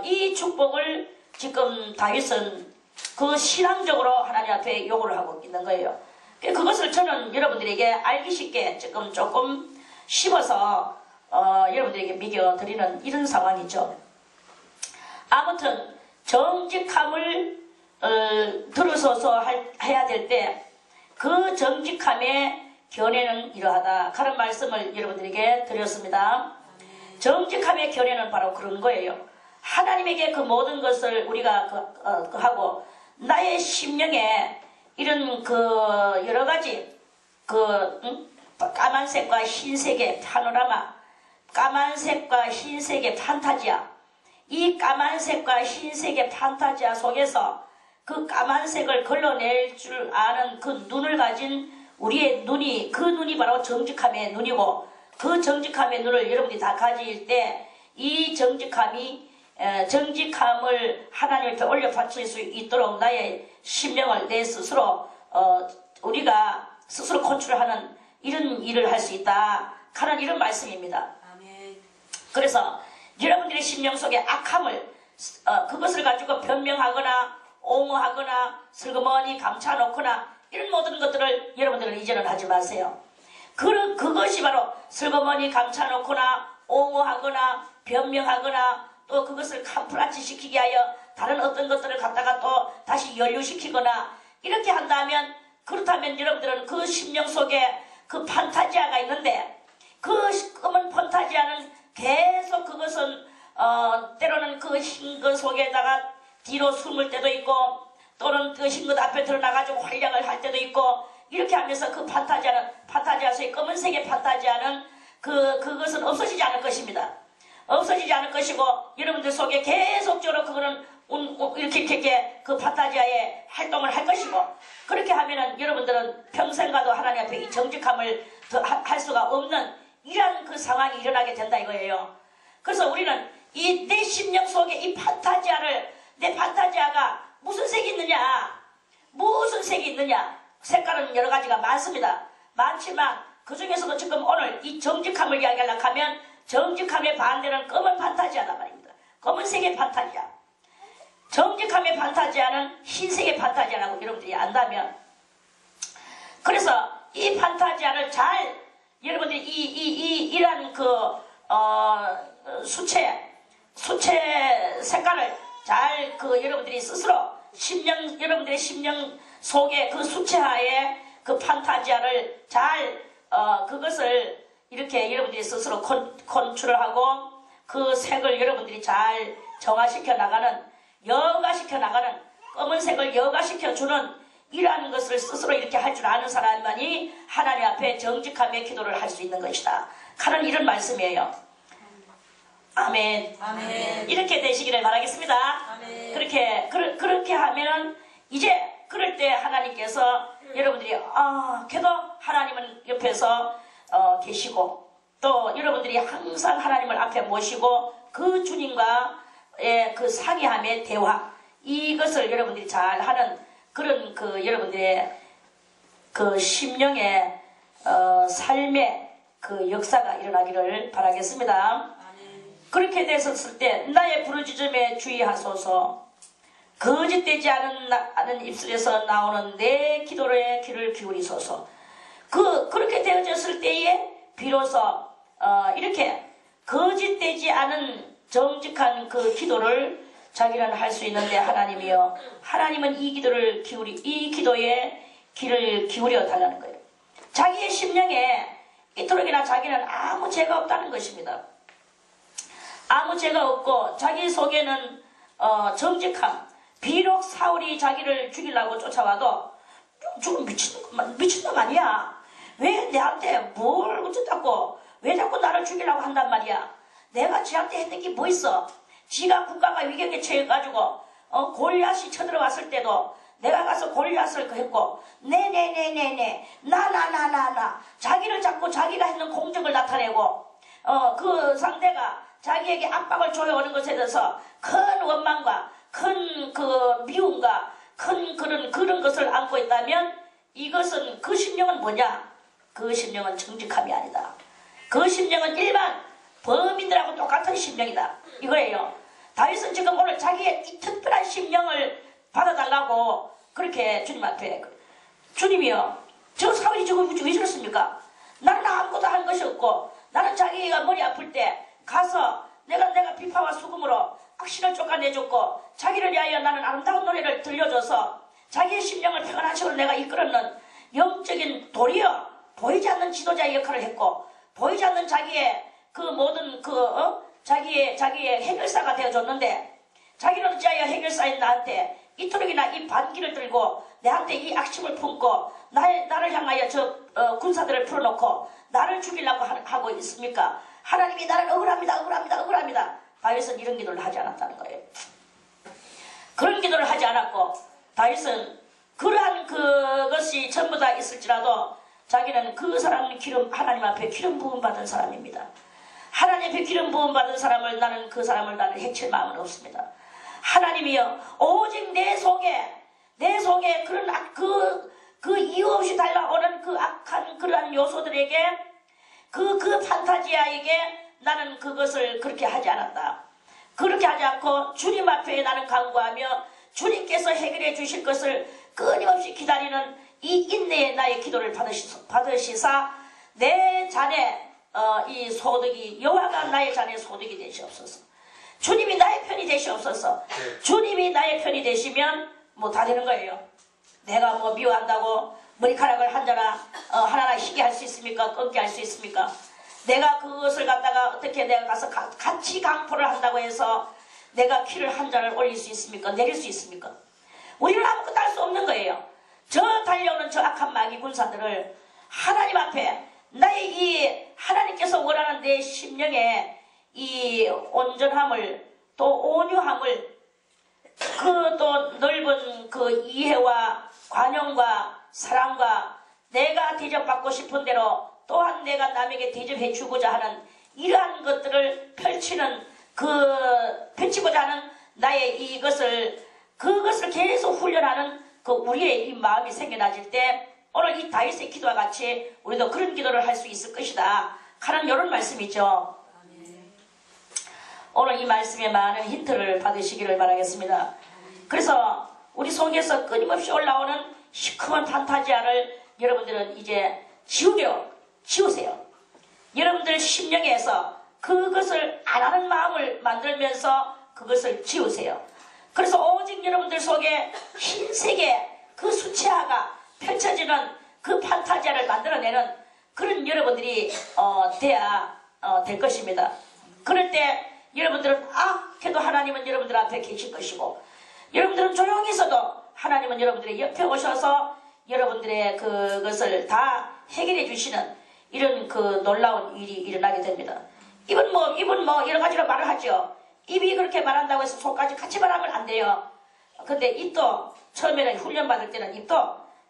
이 축복을 지금 다윗은 그 신앙적으로 하나님 앞에 요구를 하고 있는 거예요. 그것을 저는 여러분들에게 알기 쉽게 조금 씹어서 여러분들에게 미겨드리는 이런 상황이죠. 아무튼 정직함을 들어서서 해야 될 때 그 정직함의 견해는 이러하다. 그런 말씀을 여러분들에게 드렸습니다. 정직함의 견해는 바로 그런 거예요. 하나님에게 그 모든 것을 우리가 하고 나의 심령에 이런 그 여러 가지 까만색과 흰색의 파노라마, 까만색과 흰색의 판타지아, 이 까만색과 흰색의 판타지아 속에서 그 까만색을 걸러낼 줄 아는 그 눈을 가진 우리의 눈이, 그 눈이 바로 정직함의 눈이고 그 정직함의 눈을 여러분이 다 가질 때 이 정직함을 하나님 앞에 올려 바칠 수 있도록 나의 심령을 내 스스로 우리가 스스로 컨트롤하는 이런 일을 할 수 있다 하는 이런 말씀입니다. 아멘. 그래서 여러분들의 심령 속에 악함을 그것을 가지고 변명하거나 옹호하거나 슬그머니 감춰놓거나 이런 모든 것들을 여러분들은 이제는 하지 마세요. 그것이 바로 슬그머니 감춰놓거나 옹호하거나 변명하거나 또 그것을 캄프라치 시키게 하여 다른 어떤 것들을 갖다가 또 다시 연루시키거나 이렇게 한다면 그렇다면 여러분들은 그 심령 속에 그 판타지아가 있는데 그 검은 판타지아는 계속 그것은 때로는 그 흰 것 속에다가 뒤로 숨을 때도 있고 또는 그 흰 것 앞에 드러나가지고 활약을 할 때도 있고 이렇게 하면서 그 판타지아의 검은색의 판타지아는 그것은 없어지지 않을 것입니다. 없어지지 않을 것이고 여러분들 속에 계속적으로 그거는 이렇게 그 판타지아의 활동을 할 것이고 그렇게 하면은 여러분들은 평생 가도 하나님 앞에 이 정직함을 할 수가 없는 이러한 그 상황이 일어나게 된다 이거예요. 그래서 우리는 이 내 심령 속에 이 판타지아를, 내 판타지아가 무슨 색이 있느냐, 무슨 색이 있느냐. 색깔은 여러 가지가 많습니다. 많지만 그 중에서도 지금 오늘 이 정직함을 이야기하려고 하면 정직함의 반대는 검은 판타지아다 말입니다. 검은색의 판타지아. 정직함의 판타지아는 흰색의 판타지아라고 여러분들이 안다면, 그래서 이 판타지아를 잘 여러분들이 이러한 수채 색깔을 잘 여러분들이 스스로 여러분들의 심령 속에 그 수채하에 그 판타지아를 잘 그것을 이렇게 여러분들이 스스로 컨트롤 하고 그 색을 여러분들이 잘 정화시켜 나가는, 여가시켜 나가는, 검은색을 여가시켜 주는 이러한 것을 스스로 이렇게 할 줄 아는 사람만이 하나님 앞에 정직함의 기도를 할 수 있는 것이다 하는 이런 말씀이에요. 아멘. 아멘. 이렇게 되시기를 바라겠습니다. 아멘. 그렇게 하면은 이제 그럴 때 하나님께서 여러분들이 그래도 하나님은 옆에서 계시고, 또 여러분들이 항상 하나님을 앞에 모시고 그 주님과의 그 상의함의 대화, 이것을 여러분들이 잘 하는 그런 여러분들의 그 심령의 삶의 그 역사가 일어나기를 바라겠습니다. 그렇게 됐었을 때 나의 부르짖음에 주의하소서. 거짓되지 않은 입술에서 나오는 내 기도에 귀를 기울이소서. 그렇게 되어졌을 때에 비로소 이렇게 거짓되지 않은 정직한 그 기도를 자기는 할 수 있는데, 하나님이여, 하나님은 이 기도에 귀를 기울여 달라는 거예요. 자기의 심령에 이토록이나 자기는 아무 죄가 없다는 것입니다. 아무 죄가 없고 자기 속에는 정직함. 비록 사울이 자기를 죽이려고 쫓아와도 죽은 미친놈 아니야. 왜 내한테 뭘 어쩌다고, 왜 자꾸 나를 죽이려고 한단 말이야. 내가 지한테 했는 게 뭐 있어. 지가 국가가 위경에 처해가지고 골리앗이 쳐들어왔을 때도 내가 가서 골리앗을 했고, 네네네네네, 나 자기를 자꾸 자기가 했는 공적을 나타내고, 그 상대가 자기에게 압박을 줘오는 것에 대해서 큰 원망과 큰 미움과 큰 그런 것을 안고 있다면, 이것은 그 심령은 뭐냐? 그 심령은 정직함이 아니다. 그 심령은 일반 범인들하고 똑같은 심령이다 이거예요. 다윗은 지금 오늘 자기의 이 특별한 심령을 받아달라고 그렇게 주님 앞에, 주님이요, 저 사울이 지금 왜 저렇습니까? 나는 아무것도 한 것이 없고, 나는 자기가 머리 아플 때 가서 내가 비파와 수금으로 악신을 쫓아내줬고, 자기를 위하여 나는 아름다운 노래를 들려줘서 자기의 심령을 평안한 식으로 내가 이끌었는 영적인 도리어 보이지 않는 지도자의 역할을 했고, 보이지 않는 자기의 그 모든 자기의 해결사가 되어줬는데, 자기는 어찌하여 해결사인 나한테 이토록이나 이 반기를 들고 내한테 이 악심을 품고 나를 향하여 군사들을 풀어놓고 나를 죽이려고 하고 있습니까? 하나님이 나를 억울합니다. 다윗은 이런 기도를 하지 않았다는 거예요. 그런 기도를 하지 않았고, 다윗은 그러한 그것이 전부 다 있을지라도 자기는 그 사람은 하나님 앞에 기름 부음 받은 사람입니다. 하나님 앞에 기름 부음 받은 사람을 나는 해칠 마음은 없습니다. 하나님이여, 오직 내 속에 그런 그 이유 없이 달라오는 그 악한 그러한 요소들에게 그 판타지아에게 나는 그것을 그렇게 하지 않았다. 그렇게 하지 않고 주님 앞에 나는 간구하며 주님께서 해결해 주실 것을 끊임없이 기다리는 이 인내의 나의 기도를 받으시사 내 자네 이 소득이, 여호와가 나의 자네 소득이 되시옵소서. 주님이 나의 편이 되시옵소서. 주님이 나의 편이 되시면 뭐 다 되는 거예요. 내가 뭐 미워한다고 머리카락을 하나하나 희게 할 수 있습니까? 끊게 할 수 있습니까? 내가 그것을 갖다가 어떻게 내가 가서 같이 강포를 한다고 해서 내가 키를 한 잔을 올릴 수 있습니까? 내릴 수 있습니까? 우리는 아무것도 할 수 없는 거예요. 저 달려오는 저 악한 마귀 군사들을 하나님 앞에 나의 이 하나님께서 원하는 내 심령의 이 온전함을, 또 온유함을, 그 또 넓은 그 이해와 관용과 사랑과 내가 대접받고 싶은 대로 또한 내가 남에게 대접해 주고자 하는 이러한 것들을 펼치고자 하는 나의 그것을 계속 훈련하는 그 우리의 이 마음이 생겨나질 때 오늘 이 다윗의 기도와 같이 우리도 그런 기도를 할 수 있을 것이다 하는 이런 말씀이죠. 오늘 이 말씀에 많은 힌트를 받으시기를 바라겠습니다. 그래서 우리 속에서 끊임없이 올라오는 시커먼 판타지아를 여러분들은 이제 지우세요. 여러분들 심령에서 그것을 안 하는 마음을 만들면서 그것을 지우세요. 그래서 오직 여러분들 속에 흰색의 그 수채화가 펼쳐지는 그 판타지아를 만들어내는 그런 여러분들이 돼야 될 것입니다. 그럴 때 여러분들은 그래도 하나님은 여러분들 앞에 계실 것이고 여러분들은 조용히 있어도 하나님은 여러분들의 옆에 오셔서 여러분들의 그것을 다 해결해 주시는 이런 그 놀라운 일이 일어나게 됩니다. 입은 뭐 여러 가지로 말을 하죠. 입이 그렇게 말한다고 해서 속까지 같이 말하면 안 돼요. 근데 입도 처음에는 훈련받을 때는 입도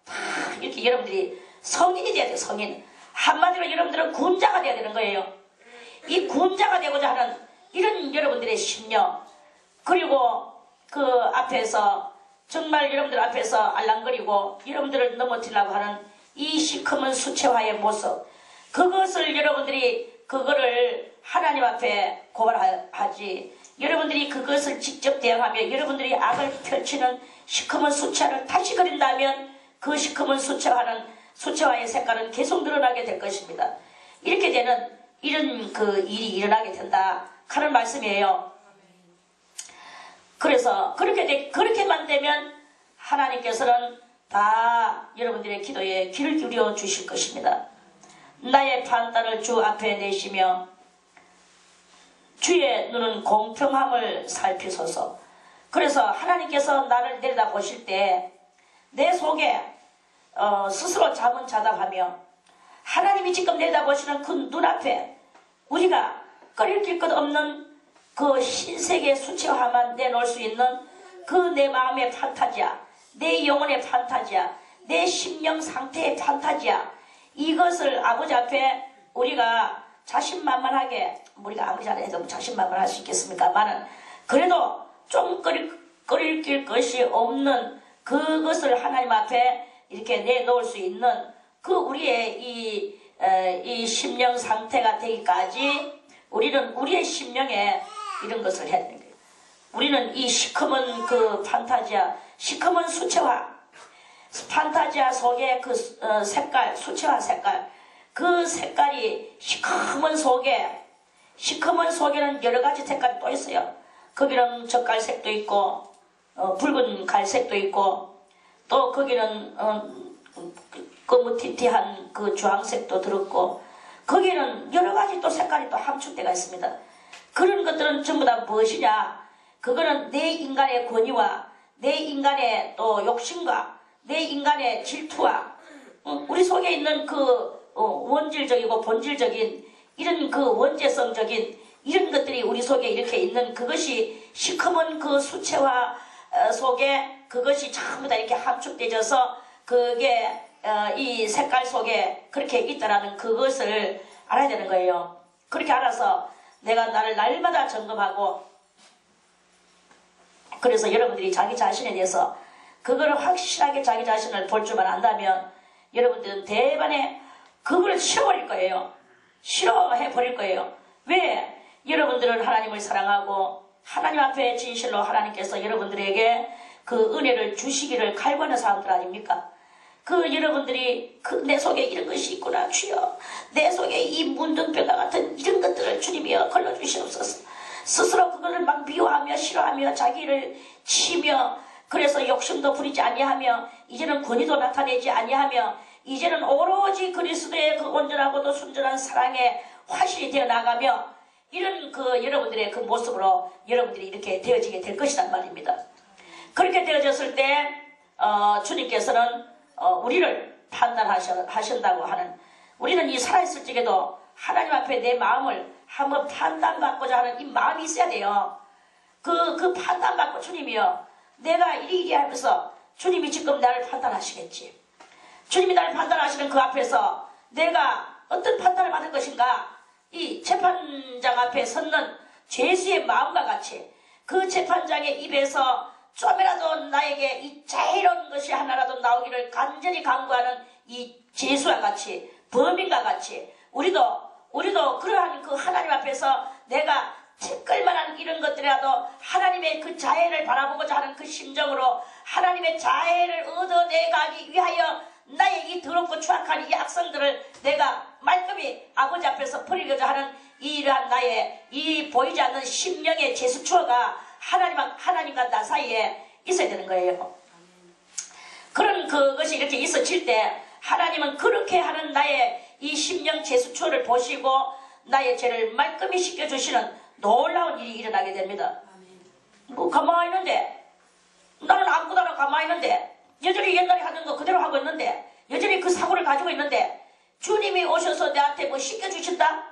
다 이렇게 여러분들이 성인이 돼야 돼요. 성인. 한마디로 여러분들은 군자가 돼야 되는 거예요. 이 군자가 되고자 하는 이런 여러분들의 심령, 그리고 그 앞에서 정말 여러분들 앞에서 알랑거리고 여러분들을 넘어뜨리려고 하는 이 시커먼 수채화의 모습, 그것을 여러분들이 그거를 하나님 앞에 고발하지, 여러분들이 그것을 직접 대응하며 여러분들이 악을 펼치는 시커먼 수채화를 다시 그린다면 그 시커먼 수채화의 색깔은 계속 늘어나게 될 것입니다. 이렇게 되는 이런 그 일이 일어나게 된다 하는 말씀이에요. 그래서 그렇게만 되면 하나님께서는 다 여러분들의 기도에 귀를 기울여 주실 것입니다. 나의 판단을 주 앞에 내시며 주의 눈은 공평함을 살피소서. 그래서 하나님께서 나를 내려다보실 때 내 속에 스스로 자문자답하며 하나님이 지금 내려다보시는 그 눈앞에 우리가 꺼릴 것 없는 그 흰색의 수채화만 내놓을 수 있는 그 내 마음의 판타지야, 내 영혼의 판타지야, 내 심령 상태의 판타지야, 이것을 아버지 앞에 우리가 자신만만하게, 우리가 아무리 잘해도 자신만만할 수 있겠습니까만은 그래도 좀 꺼릴 것이 없는 그것을 하나님 앞에 이렇게 내놓을 수 있는 그 우리의 이 심령 상태가 되기까지 우리는 우리의 심령에 이런 것을 해야 되는 거예요. 우리는 이 시커먼 그 판타지아, 시커먼 수채화, 판타지아 속의 그 색깔, 수채화 색깔, 그 색깔이 시커먼 속에는 여러 가지 색깔이 또 있어요. 거기는 젓갈색도 있고, 붉은 갈색도 있고, 또 거기는 거무튀튀한 그 주황색도 들었고, 거기는 여러 가지 또 색깔이 또 함축되어 있습니다. 그런 것들은 전부 다 무엇이냐? 그거는 내 인간의 권위와 내 인간의 또 욕심과 내 인간의 질투와 우리 속에 있는 그 원질적이고 본질적인 이런 그 원죄성적인 이런 것들이 우리 속에 이렇게 있는 그것이 시커먼 그 수채화 속에 그것이 전부 다 이렇게 함축되어서 그게 이 색깔 속에 그렇게 있다라는 그것을 알아야 되는 거예요. 그렇게 알아서 내가 나를 날마다 점검하고, 그래서 여러분들이 자기 자신에 대해서 그거를 확실하게 자기 자신을 볼 줄만 안다면 여러분들은 대반에 그걸 싫어버릴 거예요. 싫어해버릴 거예요. 왜? 여러분들은 하나님을 사랑하고 하나님 앞에 진실로 하나님께서 여러분들에게 그 은혜를 주시기를 갈구하는 사람들 아닙니까? 그 여러분들이 내 속에 이런 것이 있구나 주여, 내 속에 이 문둥병과 같은 이런 것들을 주님이여 걸러주시옵소서. 스스로 그거를 막 미워하며 싫어하며 자기를 치며, 그래서 욕심도 부리지 아니하며 이제는 권위도 나타내지 아니하며 이제는 오로지 그리스도의 그 온전하고도 순전한 사랑에 화실이 되어 나가며 이런 그 여러분들의 그 모습으로 여러분들이 이렇게 되어지게 될 것이란 말입니다. 그렇게 되어졌을 때 주님께서는 우리를 판단하신다고 하는, 우리는 이 살아있을 적에도 하나님 앞에 내 마음을 한번 판단받고자 하는 이 마음이 있어야 돼요. 그 판단받고 주님이요, 내가 이리 하면서 주님이 지금 나를 판단하시겠지. 주님이 나를 판단하시는 그 앞에서 내가 어떤 판단을 받을 것인가? 이 재판장 앞에 섰는 죄수의 마음과 같이 그 재판장의 입에서 좀이라도 나에게 이 자유로운 것이 하나라도 나오기를 간절히 간구하는 이 죄수와 같이, 범인과 같이 우리도 그러한 그 하나님 앞에서 내가 티끌만한 이런 것들이라도 하나님의 그 자애를 바라보고자 하는 그 심정으로 하나님의 자애를 얻어내가기 위하여 나의 이 더럽고 추악한 이 악성들을 내가 말끔히 아버지 앞에서 버리고자 하는 이러한 나의 이 보이지 않는 심령의 제수처가 하나님과 나 사이에 있어야 되는 거예요. 그런 그것이 이렇게 있어질 때 하나님은 그렇게 하는 나의 이 심령 제수처를 보시고 나의 죄를 말끔히 씻겨주시는 놀라운 일이 일어나게 됩니다. 뭐 가만히 있는데, 나는 아무것도 가만히 있는데, 여전히 옛날에 하던 거 그대로 하고 있는데, 여전히 그 사고를 가지고 있는데, 주님이 오셔서 내한테 뭐 씻겨주신다?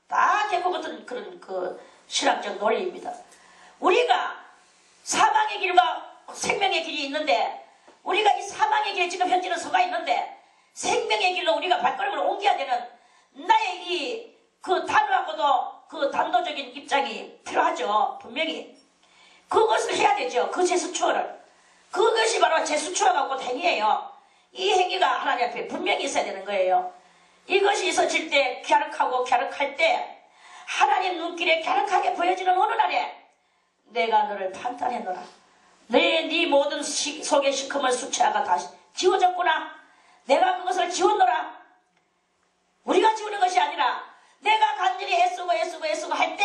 다 개코 같은 그런 그 신학적 논리입니다. 우리가 사망의 길과 생명의 길이 있는데, 우리가 이 사망의 길에 지금 현재는 서가 있는데, 생명의 길로 우리가 발걸음을 옮겨야 되는 나의 이 그 단호하고도 그 단도적인 입장이 필요하죠. 분명히 그것을 해야 되죠. 그 제수처를. 그것이 바로 제수처가 곧 행위예요. 이 행위가 하나님 앞에 분명히 있어야 되는 거예요. 이것이 있어질 때 갸륵할 때 하나님 눈길에 갸륵하게 보여지는 어느 날에 내가 너를 판단해노라. 네 모든 속의 시커먼 수치아가 다 지워졌구나. 내가 그것을 지웠노라. 우리가 지우는 것이 아니라 내가 간절히 애쓰고 할 때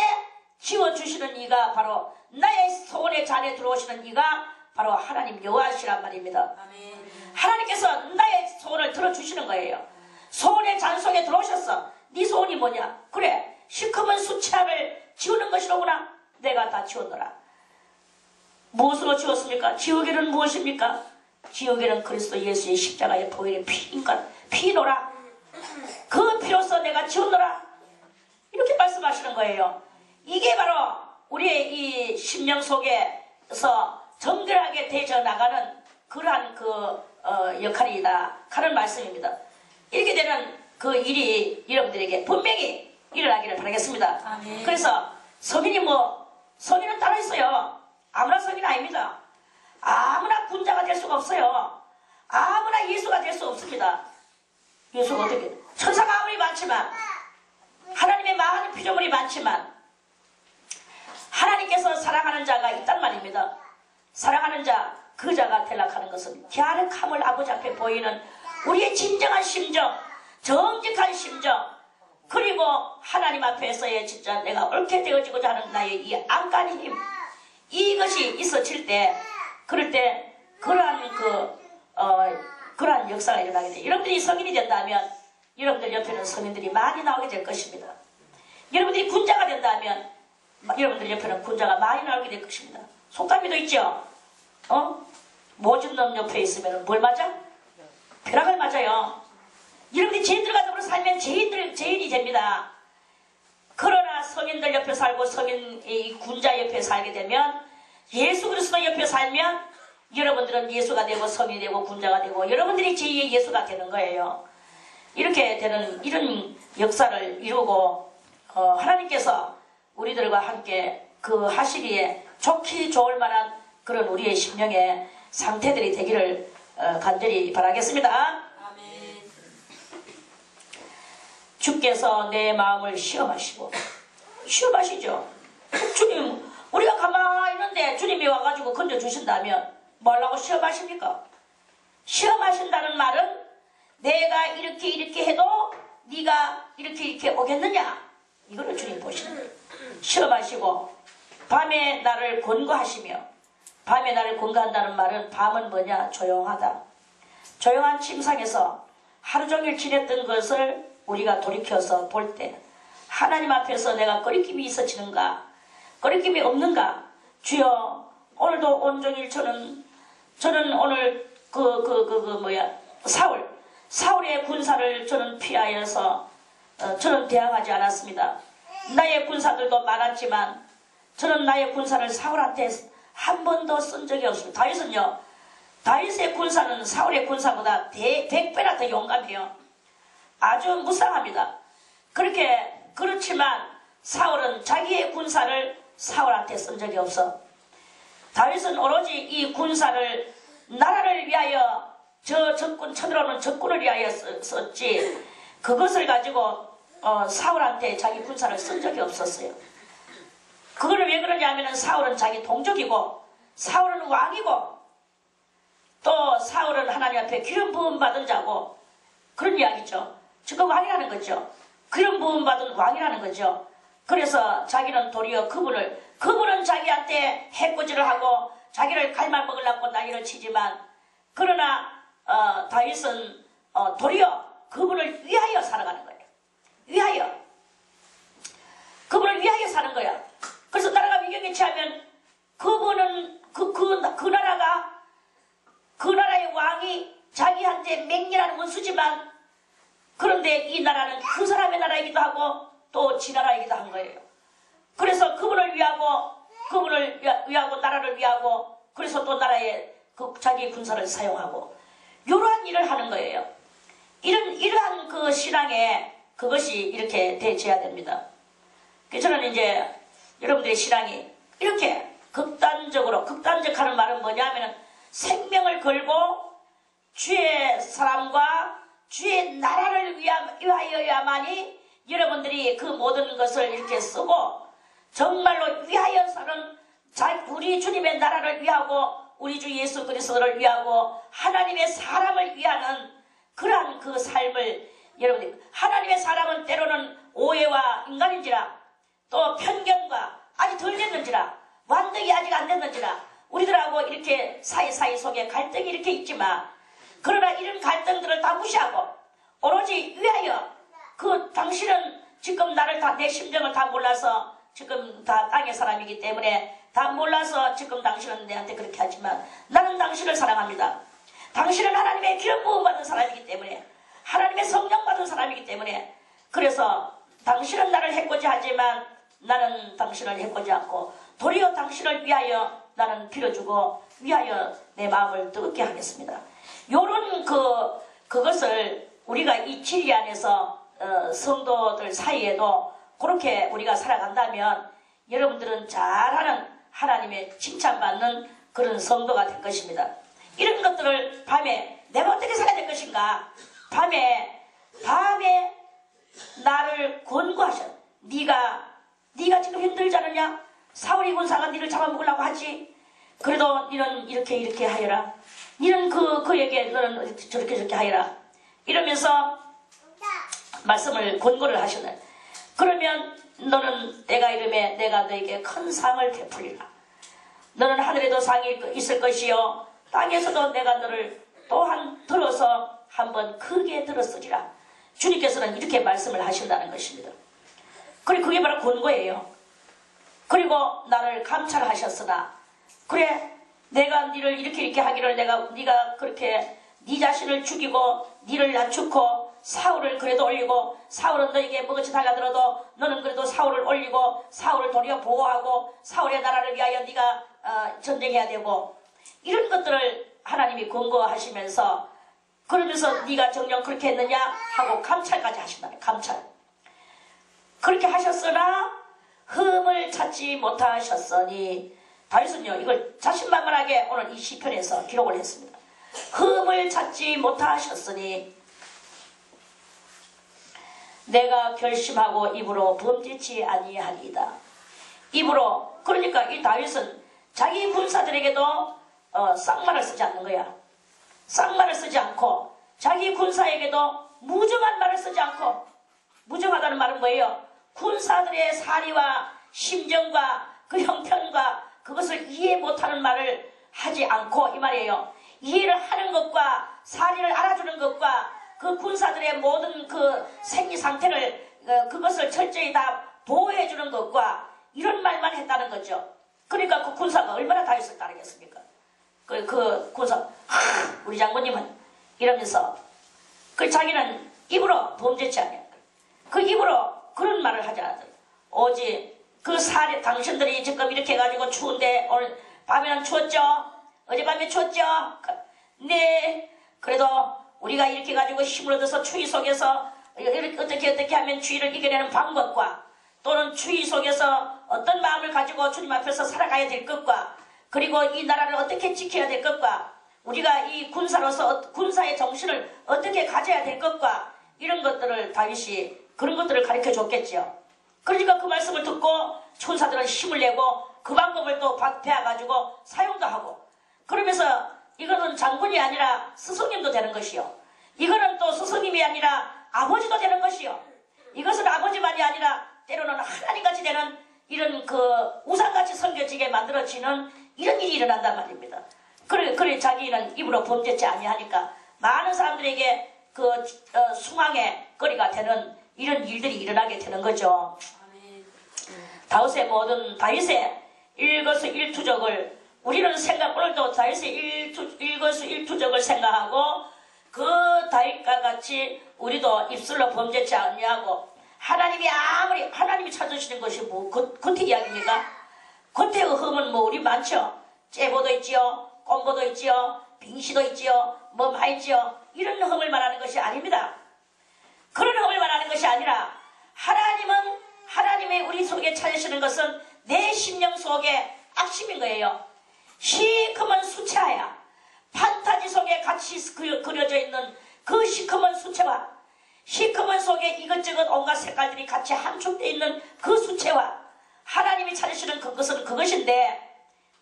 지워주시는 이가 바로 나의 소원의 잔에 들어오시는 이가 바로 하나님 여호와시란 말입니다. 아멘. 하나님께서 나의 소원을 들어주시는 거예요. 소원의 잔 속에 들어오셨어. 네 소원이 뭐냐? 그래, 시커먼 수치함을 지우는 것이로구나. 내가 다 지웠노라. 무엇으로 지웠습니까? 지우개는 무엇입니까? 지우개는 그리스도 예수의 십자가의 보혈의 피인가? 피노라. 그 피로써 내가 지웠노라. 이렇게 말씀하시는 거예요. 이게 바로 우리의 이 심령 속에서 정결하게 되져 나가는 그러한 역할이다 하는 말씀입니다. 이렇게 되는 그 일이 여러분들에게 분명히 일어나기를 바라겠습니다. 아멘. 그래서 성인은 따로 있어요. 아무나 성인 아닙니다. 아무나 군자가 될 수가 없어요. 아무나 예수가 될 수 없습니다. 예수가 어떻게 천사가 아무리 많지만 하나님의 많은 피조물이 많지만 하나님께서 사랑하는 자가 있단 말입니다. 사랑하는 자, 그 자가 되락하는 것은 갸륵함을 아버지 앞에 보이는 우리의 진정한 심정, 정직한 심정, 그리고 하나님 앞에서의 진짜 내가 옳게 되어지고자 하는 나의 이 안간의 힘, 이것이 있어질 때, 그럴 때 그러한 그러한 역사가 일어나게 돼요. 여러분들이 성인이 된다면 여러분들 옆에는 성인들이 많이 나오게 될 것입니다. 여러분들이 군자가 된다면 여러분들 옆에는 군자가 많이 나오게 될 것입니다. 속담에도 있죠. 모진 놈 옆에 있으면 뭘 맞아? 벼락을 맞아요. 여러분들이 죄인들과 더불어 살면 죄인이 됩니다. 그러나 성인들 옆에 살고 성인의 군자 옆에 살게 되면 예수 그리스도 옆에 살면 여러분들은 예수가 되고 성인이 되고 군자가 되고 여러분들이 제2의 예수가 되는 거예요. 이렇게 되는 이런 역사를 이루고 하나님께서 우리들과 함께 그 하시기에 좋기 좋을 만한 그런 우리의 심령의 상태들이 되기를 간절히 바라겠습니다. 아멘. 주께서 내 마음을 시험하시고 시험하시죠. 주님, 우리가 가만히 있는데 주님이 와가지고 건져주신다면 뭐라고 시험하십니까? 시험하신다는 말은 내가 이렇게 해도 네가 이렇게 오겠느냐? 이거를 주님 보시는 거예요. 시험하시고 밤에 나를 권고하시며, 밤에 나를 권고한다는 말은 밤은 뭐냐? 조용하다. 조용한 침상에서 하루 종일 지냈던 것을 우리가 돌이켜서 볼 때 하나님 앞에서 내가 거리낌이 있어지는가? 거리낌이 없는가? 주여, 오늘도 온종일 저는 오늘 사울의 군사를 저는 피하여서 저는 대항하지 않았습니다. 나의 군사들도 많았지만 저는 나의 군사를 사울한테 한 번도 쓴 적이 없습니다. 다윗의 군사는 사울의 군사보다 100배나 더 용감해요. 아주 무쌍합니다. 그렇지만 사울은 자기의 군사를 사울한테 쓴 적이 없어. 다윗은 오로지 이 군사를 나라를 위하여 저 적군 쳐들어오는 적군을 위하여 썼지 그것을 가지고 사울한테 자기 군사를 쓴 적이 없었어요. 그거는 왜 그러냐면 사울은 자기 동족이고 사울은 왕이고 또 사울은 하나님 앞에 기름 부음 받은 자고 그런 이야기죠. 지금 왕이라는 거죠. 기름 부음 받은 왕이라는 거죠. 그래서 자기는 도리어 그분은 자기한테 해코지를 하고 자기를 갈망먹으려고 난리를 치지만 그러나 다윗은 도리어 그분을 위하여 살아가는 거예요. 그분을 위하여 사는 거야. 그래서 나라가 위경에 처하면 그분은 그 나라의 왕이 자기한테 맹렬한 원수지만 그런데 이 나라는 그 사람의 나라이기도 하고 또 지 나라이기도 한 거예요. 그래서 그분을 위하고 나라를 위하고 그래서 또 나라의 자기 군사를 사용하고 이러한 일을 하는 거예요. 이러한 그 신앙에 그것이 이렇게 대체해야 됩니다. 저는 이제 여러분들의 신앙이 이렇게 극단적하는 말은 뭐냐면 생명을 걸고 주의 사람과 주의 나라를 위하여야만이 여러분들이 그 모든 것을 이렇게 쓰고 정말로 위하여 사는 우리 주님의 나라를 위하고 우리 주 예수 그리스도를 위하고 하나님의 사람을 위하는 그러한 그 삶을 여러분들 하나님의 사람은 때로는 오해와 인간인지라 또 편견과 아직 덜 됐는지라 완덕이 아직 안 됐는지라 우리들하고 이렇게 사이사이 속에 갈등이 이렇게 있지만 그러나 이런 갈등들을 다 무시하고 오로지 위하여 당신은 지금 내 심정을 다 몰라서 지금 다 땅의 사람이기 때문에 다 몰라서 지금 당신은 내한테 그렇게 하지만 나는 당신을 사랑합니다. 당신은 하나님의 기름 부음 받은 사람이기 때문에 하나님의 성령 받은 사람이기 때문에 그래서 당신은 나를 해코지 하지만 나는 당신을 해코지 않고 도리어 당신을 위하여 나는 빌어주고 위하여 내 마음을 뜨겁게 하겠습니다. 요런 그것을 우리가 이 진리 안에서 성도들 사이에도 그렇게 우리가 살아간다면 여러분들은 잘하는 하나님의 칭찬받는 그런 성도가 될 것입니다. 이런 것들을 밤에 내가 어떻게 살아야 될 것인가 밤에 나를 권고하셔. 네가 지금 힘들지 않느냐? 사울이 군사가 네를 잡아먹으려고 하지. 그래도 너는 이렇게 하여라. 너는 그에게 너는 저렇게 하여라. 이러면서 말씀을 권고를 하시네. 그러면 너는 내가 이름에 내가 너에게 큰 상을 베풀리라. 너는 하늘에도 상이 있을 것이요 땅에서도 내가 너를 또한 들어서 한번 크게 들었으리라. 주님께서는 이렇게 말씀을 하신다는 것입니다. 그리고 그게 바로 권고예요. 그리고 나를 감찰하셨으나 그래 내가 너를 이렇게 하기를 네가 그렇게 네 자신을 죽이고 너를 낮추고 사울을 그래도 올리고 사울은 너에게 무엇이 달라들어도 너는 그래도 사울을 올리고 사울을 도리어 보호하고 사울의 나라를 위하여 네가 전쟁해야 되고 이런 것들을 하나님이 권고하시면서 그러면서 네가 정녕 그렇게 했느냐 하고 감찰까지 하신다. 감찰. 그렇게 하셨으나 흠을 찾지 못하셨으니 다윗은요 이걸 자신만만하게 오늘 이 시편에서 기록을 했습니다. 흠을 찾지 못하셨으니 내가 결심하고 입으로 범죄치 아니하리이다. 입으로 그러니까 이 다윗은 자기 군사들에게도 쌍말을 쓰지 않는 거야. 쌍말을 쓰지 않고 자기 군사에게도 무정한 말을 쓰지 않고 무정하다는 말은 뭐예요? 군사들의 사리와 심정과 그 형편과 그것을 이해 못하는 말을 하지 않고 이 말이에요. 이해를 하는 것과 사리를 알아주는 것과 그 군사들의 모든 그 생리 상태를 그것을 철저히 다 보호해주는 것과 이런 말만 했다는 거죠. 그러니까 그 군사가 얼마나 다윗을 따르겠습니까? 그 군사 우리 장모님은 이러면서 자기는 입으로 범죄치 않아요. 그 입으로 그런 말을 하지 않아요. 오직 그 사리 당신들이 지금 이렇게 해가지고 추운데 오늘 밤에는 추웠죠? 어젯밤에 추웠죠? 네. 그래도 우리가 이렇게 가지고 힘을 얻어서 추위 속에서 어떻게 하면 주의를 이겨내는 방법과 또는 주의 속에서 어떤 마음을 가지고 주님 앞에서 살아가야 될 것과 그리고 이 나라를 어떻게 지켜야 될 것과 우리가 이 군사로서 군사의 정신을 어떻게 가져야 될 것과 이런 것들을 다윗이 그런 것들을 가르쳐 줬겠죠. 그러니까 그 말씀을 듣고 천사들은 힘을 내고 그 방법을 또 배워가지고 사용도 하고 그러면서 이거는 장군이 아니라 스승님도 되는 것이요. 이거는 또 스승님이 아니라 아버지도 되는 것이요. 이것은 아버지만이 아니라 때로는 하나님같이 되는 이런 그 우상같이 섬겨지게 만들어지는 이런 일이 일어난단 말입니다. 그래 자기는 입으로 범죄치 아니하니까 많은 사람들에게 그 숭앙의 거리가 되는 이런 일들이 일어나게 되는 거죠. 다윗의 일거수일투족을 우리는 오늘도 다윗의 일거수일투족을 생각하고 그 다윗과 같이 우리도 입술로 범죄치 아니하고 하나님이 찾으시는 것이 뭐 겉의 이야기입니까? 겉의 흠은 뭐 우리 많죠. 째보도 있지요, 꼼보도 있지요, 빙시도 있지요, 뭐 많이 있지요. 이런 흠을 말하는 것이 아닙니다. 그런 흠을 말하는 것이 아니라 하나님의 우리 속에 찾으시는 것은 내 심령 속에 악심인 거예요. 시커먼 수채야. 판타지 속에 같이 그려져 있는 그 시커먼 수채화, 시커먼 속에 이것저것 온갖 색깔들이 같이 함축되어 있는 그 수채화, 하나님이 찾으시는 그것은 그것인데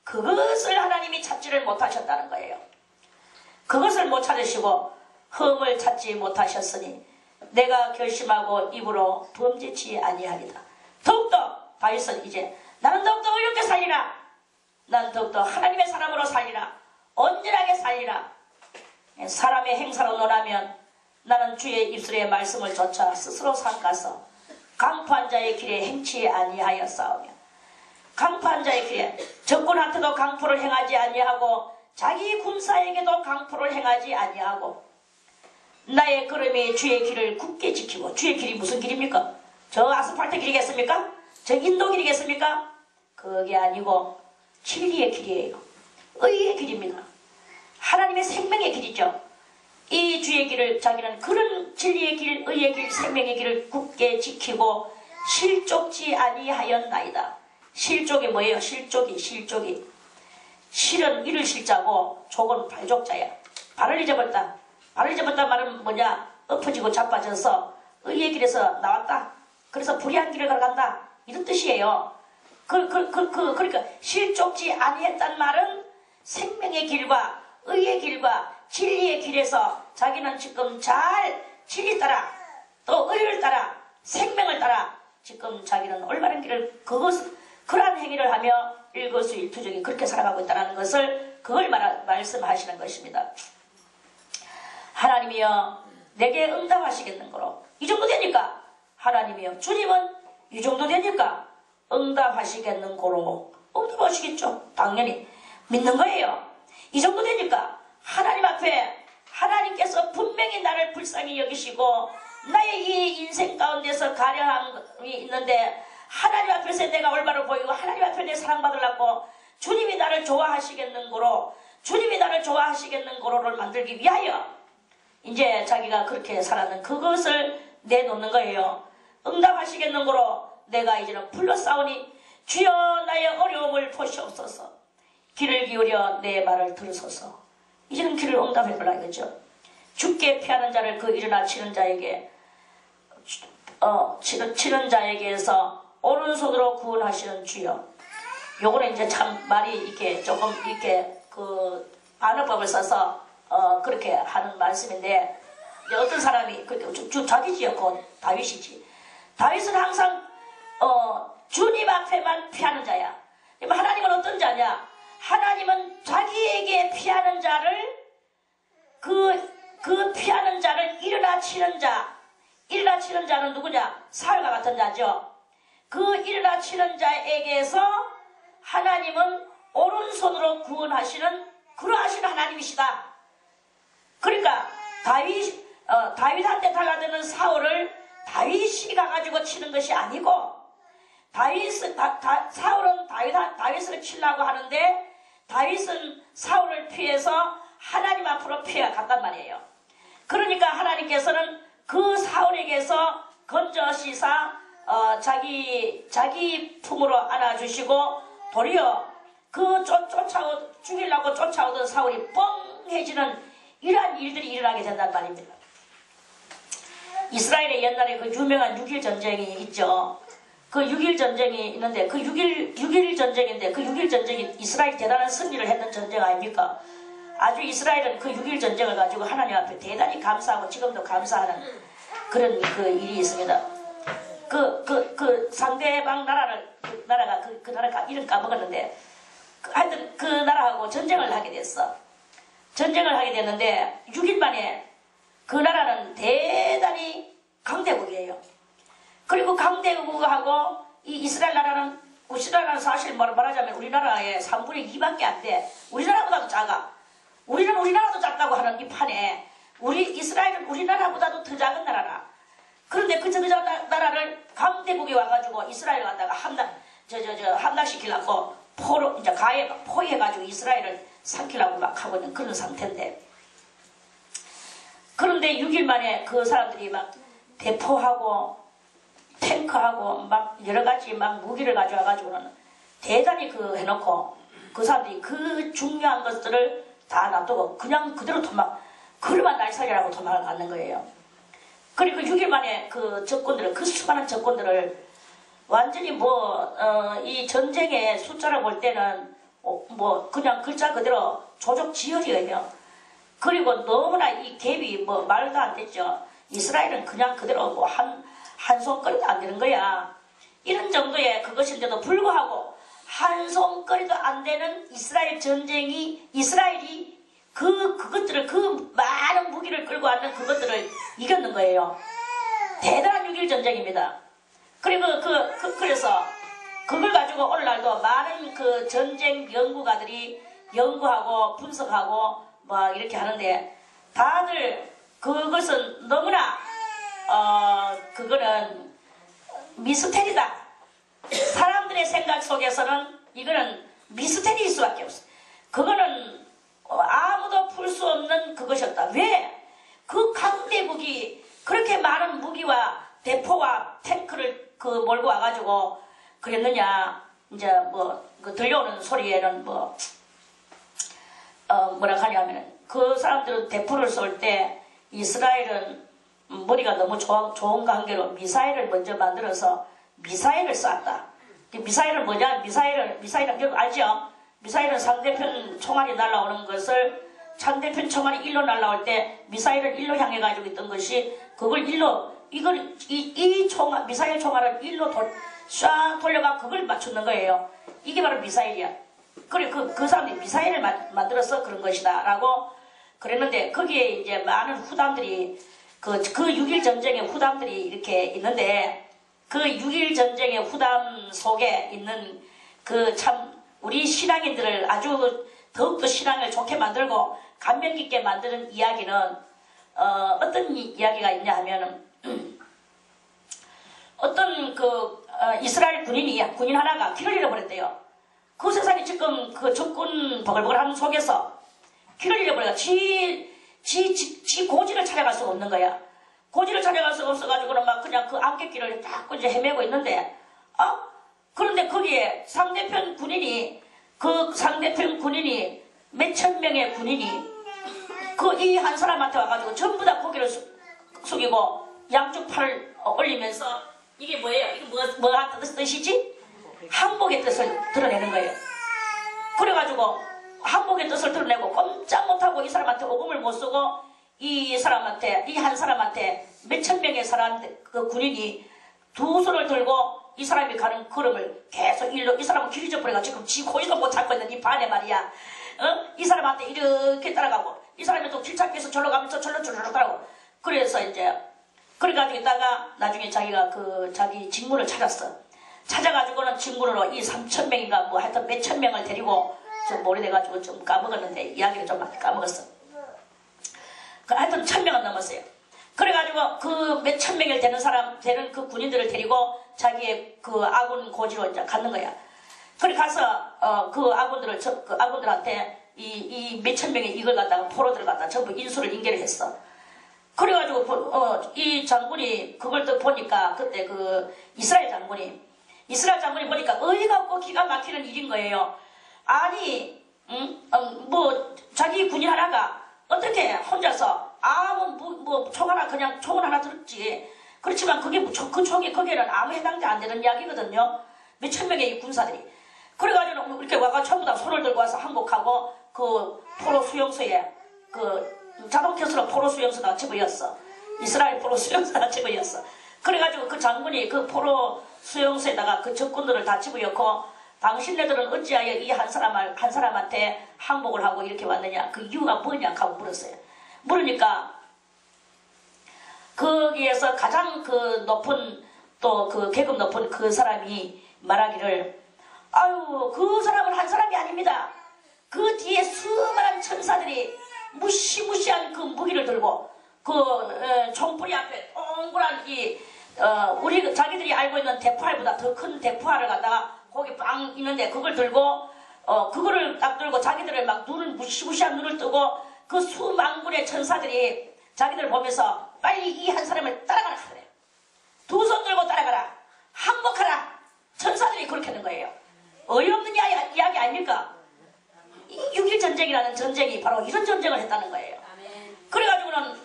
그것을 하나님이 찾지를 못하셨다는 거예요. 그것을 못 찾으시고 흠을 찾지 못하셨으니 내가 결심하고 입으로 범죄치 아니하리다. 더욱더 다윗은 이제 나는 더욱더 의롭게 살리라. 난 더욱더 하나님의 사람으로 살리라. 온전하게 살리라. 사람의 행사로 논하면 나는 주의 입술의 말씀을 조차 스스로 삼가서 강포한 자의 길에 행치 아니하였사오며 강포한 자의 길에 적군한테도 강포를 행하지 아니하고 자기 군사에게도 강포를 행하지 아니하고 나의 걸음이 주의 길을 굳게 지키고 주의 길이 무슨 길입니까? 저 아스팔트 길이겠습니까? 저 인도 길이겠습니까? 그게 아니고 진리의 길이에요. 의의 길입니다. 하나님의 생명의 길이죠. 이 주의 길을 자기는 그런 진리의 길, 의의 길, 생명의 길을 굳게 지키고 실족지 아니하였나이다. 실족이 뭐예요? 실족이. 실은 이를 실자고 족은 발족자야. 발을 잊어버렸다. 발을 잊어버렸다 말은 뭐냐? 엎어지고 자빠져서 의의 길에서 나왔다. 그래서 불의한 길을 걸어간다. 이런 뜻이에요. 그러니까 실족지 아니했단 말은 생명의 길과 의의 길과 진리의 길에서 자기는 지금 잘 진리 따라 또 의를 따라 생명을 따라 지금 자기는 올바른 길을 그러한 행위를 하며 일거수일투족이 그렇게 살아가고 있다는 것을 그걸 말씀하시는 것입니다. 하나님이여 내게 응답하시겠는거로 이 정도 되니까 하나님이여 주님은 이 정도 되니까 응답하시겠는고로 응답하시겠죠. 당연히 믿는 거예요. 이 정도 되니까 하나님 앞에 하나님께서 분명히 나를 불쌍히 여기시고 나의 이 인생 가운데서 가려함이 있는데 하나님 앞에서 내가 올바로 보이고 하나님 앞에 내 사랑받으려고 주님이 나를 좋아하시겠는고로 주님이 나를 좋아하시겠는고로를 만들기 위하여 이제 자기가 그렇게 살았는 그것을 내놓는 거예요. 응답하시겠는고로 내가 이제는 불러싸우니 주여 나의 어려움을 보시옵소서. 귀를 기울여 내 말을 들으소서. 이제는 귀를 응답해보라 이거죠. 죽게 피하는 자를 그 일어나 치는 자에게 치는 자에게서 오른손으로 구원하시는 주여. 요거는 이제 참 말이 이렇게 조금 이렇게 그 반어법을 써서 그렇게 하는 말씀인데 어떤 사람이 그렇게 자기지요. 그 다윗이지. 다윗은 항상 주님 앞에만 피하는 자야. 하나님은 어떤 자냐? 하나님은 자기에게 피하는 자를 그 피하는 자를 일어나 치는 자는 누구냐? 사울과 같은 자죠. 그 일어나 치는 자에게서 하나님은 오른손으로 구원하시는 그러하시는 하나님이시다. 그러니까 다윗한테 달라드는 사울을 다윗이 가가지고 치는 것이 아니고 사울은 다윗을 치려고 하는데 다윗은 사울을 피해서 하나님 앞으로 피해갔단 말이에요. 그러니까 하나님께서는 그 사울에게서 건져 씻어 자기 품으로 안아주시고 도리어 그 죽이려고 쫓아오던 사울이 뻥해지는 이러한 일들이 일어나게 된단 말입니다. 이스라엘의 옛날에 그 유명한 6.1 전쟁이 있죠. 그 6.1 전쟁이 있는데 그 6.1 전쟁인데 그 6.1 전쟁이 이스라엘이 대단한 승리를 했던 전쟁 아닙니까? 아주 이스라엘은 그 6.1 전쟁을 가지고 하나님 앞에 대단히 감사하고 지금도 감사하는 그런 그 일이 있습니다. 그 상대방 나라가 그 나라 이름 까먹었는데 하여튼 그 나라하고 전쟁을 하게 됐어. 전쟁을 하게 됐는데 6일 만에 그 나라는 대단히 강대국이에요. 그리고 강대국하고 이 이스라엘 나라는 우리나라는 사실 말하자면 우리나라의 3분의 2밖에 안 돼. 우리나라보다도 작아. 우리는 우리나라도 작다고 하는 이 판에 이스라엘은 우리나라보다도 더 작은 나라라. 그런데 그 작은 나라를 강대국이 와가지고 이스라엘을 갖다가 함락시키려고 포위해가지고 이스라엘을 삼키려고 막 하고 있는 그런 상태인데, 그런데 6일 만에 그 사람들이 막 대포하고 탱크하고 막 여러가지 막 무기를 가져와가지고는 대단히 해놓고 그 사람들이 그 중요한 것들을 다 놔두고 그냥 그대로 그러만 날살이라고 도망을 가는 거예요. 그리고 6일 만에 그 수많은 적군들을 완전히 이 전쟁의 숫자를 볼 때는 그냥 글자 그대로 조족지혈이에요. 그리고 너무나 이 갭이 말도 안 됐죠. 이스라엘은 그냥 그대로 한 손거리도 안 되는 거야. 이런 정도의 그것인데도 불구하고 한 손거리도 안 되는 이스라엘 전쟁이 이스라엘이 그것들을 그 많은 무기를 끌고 왔는 그것들을 이겼는 거예요. 대단한 6.1 전쟁입니다. 그리고 그래서 그걸 가지고 오늘날도 많은 그 전쟁 연구가들이 연구하고 분석하고 막 이렇게 하는데 다들 그것은 너무나 그거는 미스테리다. 사람들의 생각 속에서는 이거는 미스테리일 수밖에 없어. 그거는 아무도 풀 수 없는 그것이었다. 왜? 그 강대국이 그렇게 많은 무기와 대포와 탱크를 몰고 와가지고 그랬느냐. 이제 들려오는 소리에는 뭐라 하냐면 그 사람들은 대포를 쏠 때 이스라엘은 머리가 너무 좋은 관계로 미사일을 먼저 만들어서 미사일을 쐈다. 미사일은 뭐냐? 미사일은 여러분 알죠? 미사일은 상대편 총알이 날아오는 것을 상대편 총알이 일로 날아올 때 미사일을 일로 향해 가지고 있던 것이 그걸 미사일 총알을 일로 쫙 돌려가 그걸 맞추는 거예요. 이게 바로 미사일이야. 그리고 그 사람들이 미사일을 만들어서 그런 것이다 라고 그랬는데, 거기에 이제 많은 후담들이 그 6.1 전쟁의 후담들이 이렇게 있는데, 그 6.1 전쟁의 후담 속에 있는 우리 신앙인들을 아주 더욱더 신앙을 좋게 만들고 감명 깊게 만드는 이야기는 어떤 이야기가 있냐 하면 어떤 이스라엘 군인 하나가 길을 잃어버렸대요. 그 세상에 지금 그 적군 버글버글하는 속에서 길을 잃어버려가 지 고지를 찾아갈 수가 없는 거야. 고지를 찾아갈 수가 없어가지고는 막 그냥 그 안갯길을 딱 이제 헤매고 있는데, 그런데 거기에 상대편 군인이 몇천 명의 군인이 이 한 사람한테 와가지고 전부 다 고개를 숙이고 양쪽 팔을 올리면서 이게 뭐예요? 이게 뭐가 뜻이지? 항복의 뜻을 드러내는 거예요. 그래가지고 항복의 뜻을 드러내고 꼼짝 못하고 이 사람한테 오금을 못 쓰고 이 한 사람한테 몇천 명의 그 군인이 두 손을 들고 이 사람이 가는 걸음을 계속 이 사람은 길이 져버려가 지금 지 고지도 못 찾고 있는 이 반에 말이야. 이 사람한테 이렇게 따라가고 이 사람이 또 길 찾기 위해서 절로 가면서 절로 따라가고. 그래서 이제 그래가지고 있다가 나중에 자기가 자기 직무를 찾아가지고는 직무로 이 3,000명인가 하여튼 몇천 명을 데리고 좀 오래돼가지고 좀 까먹었는데 이야기를 좀 많이 까먹었어. 하여튼 1,000명은 넘었어요. 그래가지고 그 몇천 명이 되는 그 군인들을 데리고 자기의 그 아군 고지로 이제 갔는 거야. 그래 가서 그 아군들한테 이 몇천 명의 이걸 갖다가 포로들을 갖다가 전부 인수를 인계를 했어. 그래가지고 이 장군이 그걸 또 보니까 그때 그 이스라엘 장군이 보니까 어이가 없고 기가 막히는 일인 거예요. 아니 뭐 자기 군인 하나가 어떻게 혼자서 총 하나 그냥 총을 하나 들었지. 그렇지만 그게 그 총이 거기에는 아무 해당이 안 되는 이야기거든요. 몇천 명의 군사들이. 그래가지고 이렇게 와가 전부 다 손을 들고 와서 항복하고 그 포로 수용소에 그 자동 켜스로 포로 수용소가 집어였어. 이스라엘 포로 수용소가 집어였어. 그래가지고 그 장군이 그 포로 수용소에다가 그 적군들을 다 집어였고 당신네들은 어찌하여 이 한 사람한테 항복을 하고 이렇게 왔느냐? 그 이유가 뭐냐? 하고 물었어요. 물으니까 거기에서 가장 그 높은 또 그 계급 높은 그 사람이 말하기를 아유 그 사람은 한 사람이 아닙니다. 그 뒤에 수많은 천사들이 무시무시한 그 무기를 들고 그 총뿌리 앞에 동그란 우리 자기들이 알고 있는 대포알보다 더 큰 대포알을 갖다가 거기 빵 있는데 그걸 들고 그거를 딱 들고 자기들을 막 무시무시한 눈을 뜨고 그 수만군의 천사들이 자기들을 보면서 빨리 이 한 사람을 따라가라 그래. 두 손 들고 따라가라. 항복하라. 천사들이 그렇게 하는 거예요. 어이없는 이야기 아닙니까? 이 6.1 전쟁이라는 전쟁이 바로 이런 전쟁을 했다는 거예요. 그래가지고는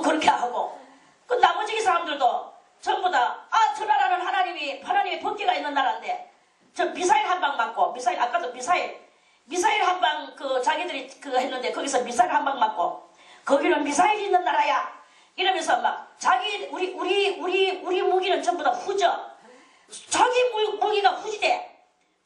그렇게 하고 그 나머지 사람들도 전부 다 저 나라는 하나님의 법계가 있는 나라인데 저 미사일 한 방 맞고 아까도 미사일 한 방 자기들이 했는데 거기서 미사일 한 방 맞고 거기는 미사일이 있는 나라야 이러면서 막 우리 무기는 전부 다 후져 자기 무기가 후지돼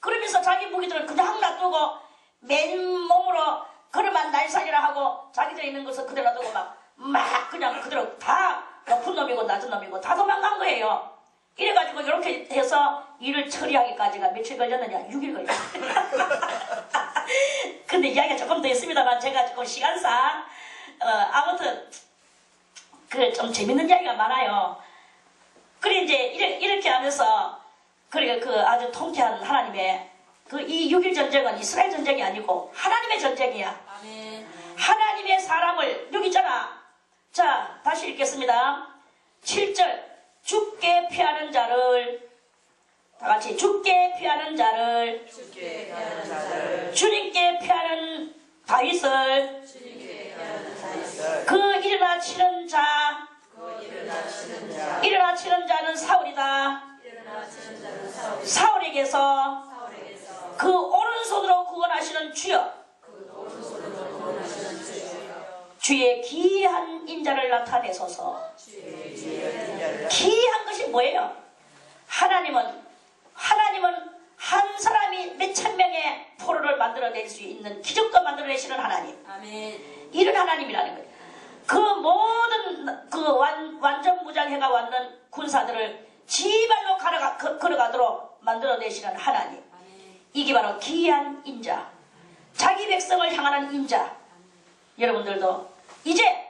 그러면서 자기 무기들을 그냥 놔두고 맨몸으로 걸어만 날살이라 하고 자기들이 있는 것을 그대로 놔두고 막 그냥 그대로 다 높은 놈이고 낮은 놈이고 다 도망간 거예요. 이래가지고 이렇게 해서 일을 처리하기까지가 며칠 걸렸느냐? 6일 걸렸어요. 근데 이야기가 조금 더 있습니다만 제가 조금 시간상 아무튼 좀 재밌는 이야기가 많아요. 그래 이제 이렇게 하면서 그러니까 아주 통쾌한 하나님의 이 6.1 전쟁은 이스라엘 전쟁이 아니고 하나님의 전쟁이야. 아멘. 하나님의 사람을 여기 있잖아. 자 다시 읽겠습니다. 7절 죽게 피하는 자를 다같이 죽게 피하는 자를 주님께 피하는 다윗을 그 일어나 치는 자는 사울이다. 사울에게서 그 오른손으로 구원하시는 주여 주의 기이한 인자를 나타내소서. 기이한 것이 뭐예요? 하나님은 한 사람이 몇천 명의 포로를 만들어낼 수 있는 기적도 만들어내시는 하나님. 아멘. 이런 하나님이라는 거예요. 그 모든 완전 무장해가 왔는 군사들을 지발로 걸어가도록 만들어내시는 하나님. 아멘. 이게 바로 기이한 인자. 자기 백성을 향하는 인자. 여러분들도 이제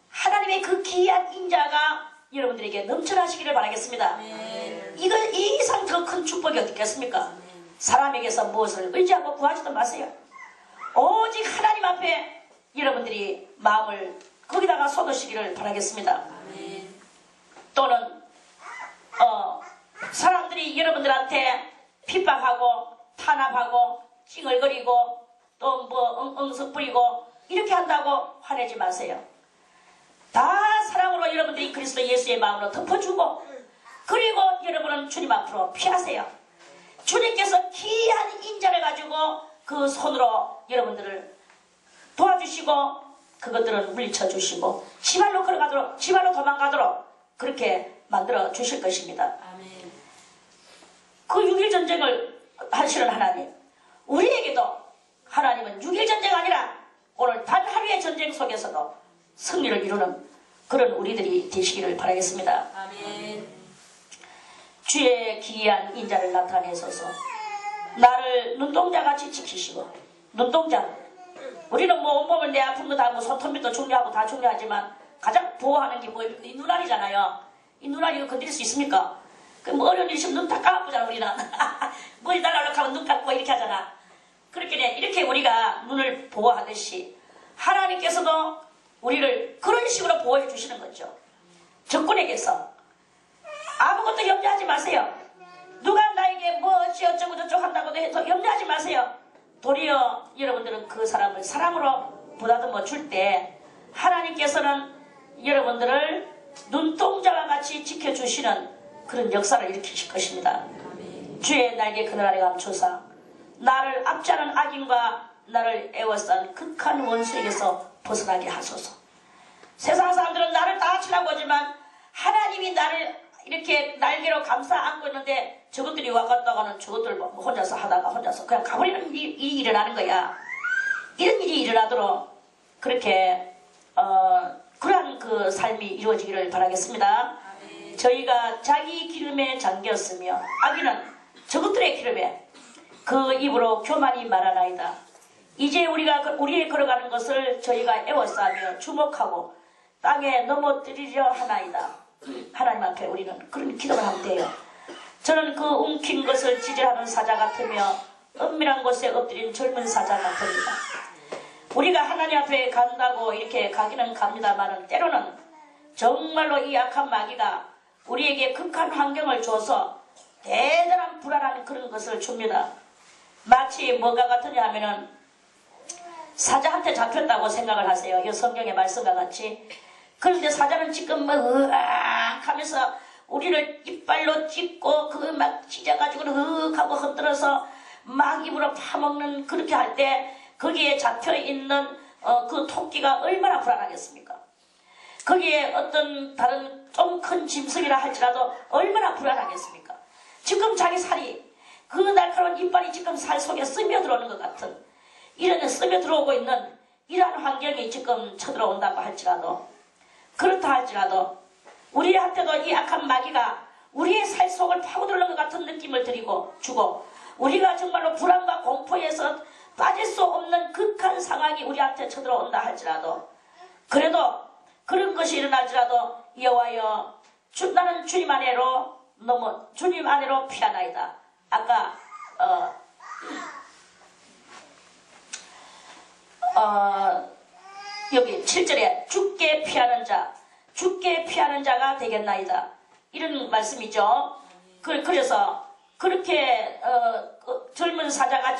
하나님의 그 기이한 인자가 여러분들에게 넘쳐나시기를 바라겠습니다. 이 이상 더 큰 축복이 어디 있겠습니까? 사람에게서 무엇을 의지하고 구하지도 마세요. 오직 하나님 앞에 여러분들이 마음을 거기다가 쏟으시기를 바라겠습니다. 또는 사람들이 여러분들한테 핍박하고 탄압하고 찡얼거리고 또 응석 부리고 이렇게 한다고 화내지 마세요. 다 사랑으로 여러분들이 그리스도 예수의 마음으로 덮어주고 그리고 여러분은 주님 앞으로 피하세요. 주님께서 귀한 인자를 가지고 그 손으로 여러분들을 도와주시고 그것들을 물리쳐 주시고 지발로 걸어가도록 지발로 도망가도록 그렇게 만들어 주실 것입니다. 아멘. 그 6.1 전쟁을 하시는 하나님, 우리에게도 하나님은 6.1 전쟁 아니라 오늘 단 하루의 전쟁 속에서도 승리를 이루는 그런 우리들이 되시기를 바라겠습니다. 아멘. 주의 기이한 인자를 나타내소서. 나를 눈동자같이 지키시고 눈동자. 우리는 뭐 온몸을 내 아픈 거 다 손톱밑도 중요하고 다 중요하지만 가장 보호하는 게 뭐 이 눈알이잖아요. 이 눈알 이거 건드릴 수 있습니까? 뭐 어려운 일 있으면 눈 다 감아보잖아 우리는. 머리 달라고 하면 눈 감고 이렇게 하잖아. 그렇게 이렇게 우리가 눈을 보호하듯이 하나님께서도 우리를 그런 식으로 보호해 주시는 거죠. 적군에게서 아무것도 염려하지 마세요. 누가 나에게 뭐 어쩌고 저쩌고 한다고도 해서 염려하지 마세요. 도리어 여러분들은 그 사람을 사랑으로 보다듬어 줄 때 하나님께서는 여러분들을 눈동자와 같이 지켜주시는 그런 역사를 일으키실 것입니다. 주의 날개 그늘 아래 감추사 나를 압제하는 악인과 나를 애워싼 극한 원수에게서 벗어나게 하소서. 세상 사람들은 나를 다 치라고 하지만 하나님이 나를 이렇게 날개로 감싸 안고 있는데 저것들이 와갔다가는 저것들 뭐 혼자서 하다가 혼자서 그냥 가버리는 일이 일어나는 거야. 이런 일이 일어나도록 그렇게 그러한 그 삶이 이루어지기를 바라겠습니다. 저희가 자기 기름에 잠겼으며 악인은 저것들의 기름에 그 입으로 교만이 말하나이다. 이제 우리의 걸어가는 것을 저희가 애워싸며 주목하고 땅에 넘어뜨리려 하나이다. 하나님 앞에 우리는 그런 기도를 하면 돼요. 저는 그 움킨 것을 지지하는 사자 같으며 은밀한 곳에 엎드린 젊은 사자 같습니다. 우리가 하나님 앞에 간다고 이렇게 가기는 갑니다만 때로는 정말로 이 악한 마귀가 우리에게 극한 환경을 줘서 대단한 불안한 그런 것을 줍니다. 마치 뭐가 같으냐 하면은 사자한테 잡혔다고 생각을 하세요. 이 성경의 말씀과 같이. 그런데 사자는 지금 뭐 으악 하면서 우리를 이빨로 찢고 그 막 찢어가지고 으악 하고 흩들어서 막 입으로 파먹는 그렇게 할 때 거기에 잡혀있는 그 토끼가 얼마나 불안하겠습니까? 거기에 어떤 다른 좀 큰 짐승이라 할지라도 얼마나 불안하겠습니까? 지금 자기 살이 그 날카로운 이빨이 지금 살 속에 스며들어오는 것 같은 이런 스며들어오고 있는 이러한 환경이 지금 쳐들어온다고 할지라도 그렇다 할지라도 우리한테도 이 악한 마귀가 우리의 살 속을 파고들는 것 같은 느낌을 주고 우리가 정말로 불안과 공포에서 빠질 수 없는 극한 상황이 우리한테 쳐들어온다 할지라도 그래도 그런 것이 일어날지라도 여호와여 나는 주님 안에로 피하나이다. 아까 여기 7절에 죽게 피하는 자가 되겠나이다. 이런 말씀이죠. 그래서 그렇게 젊은 사자라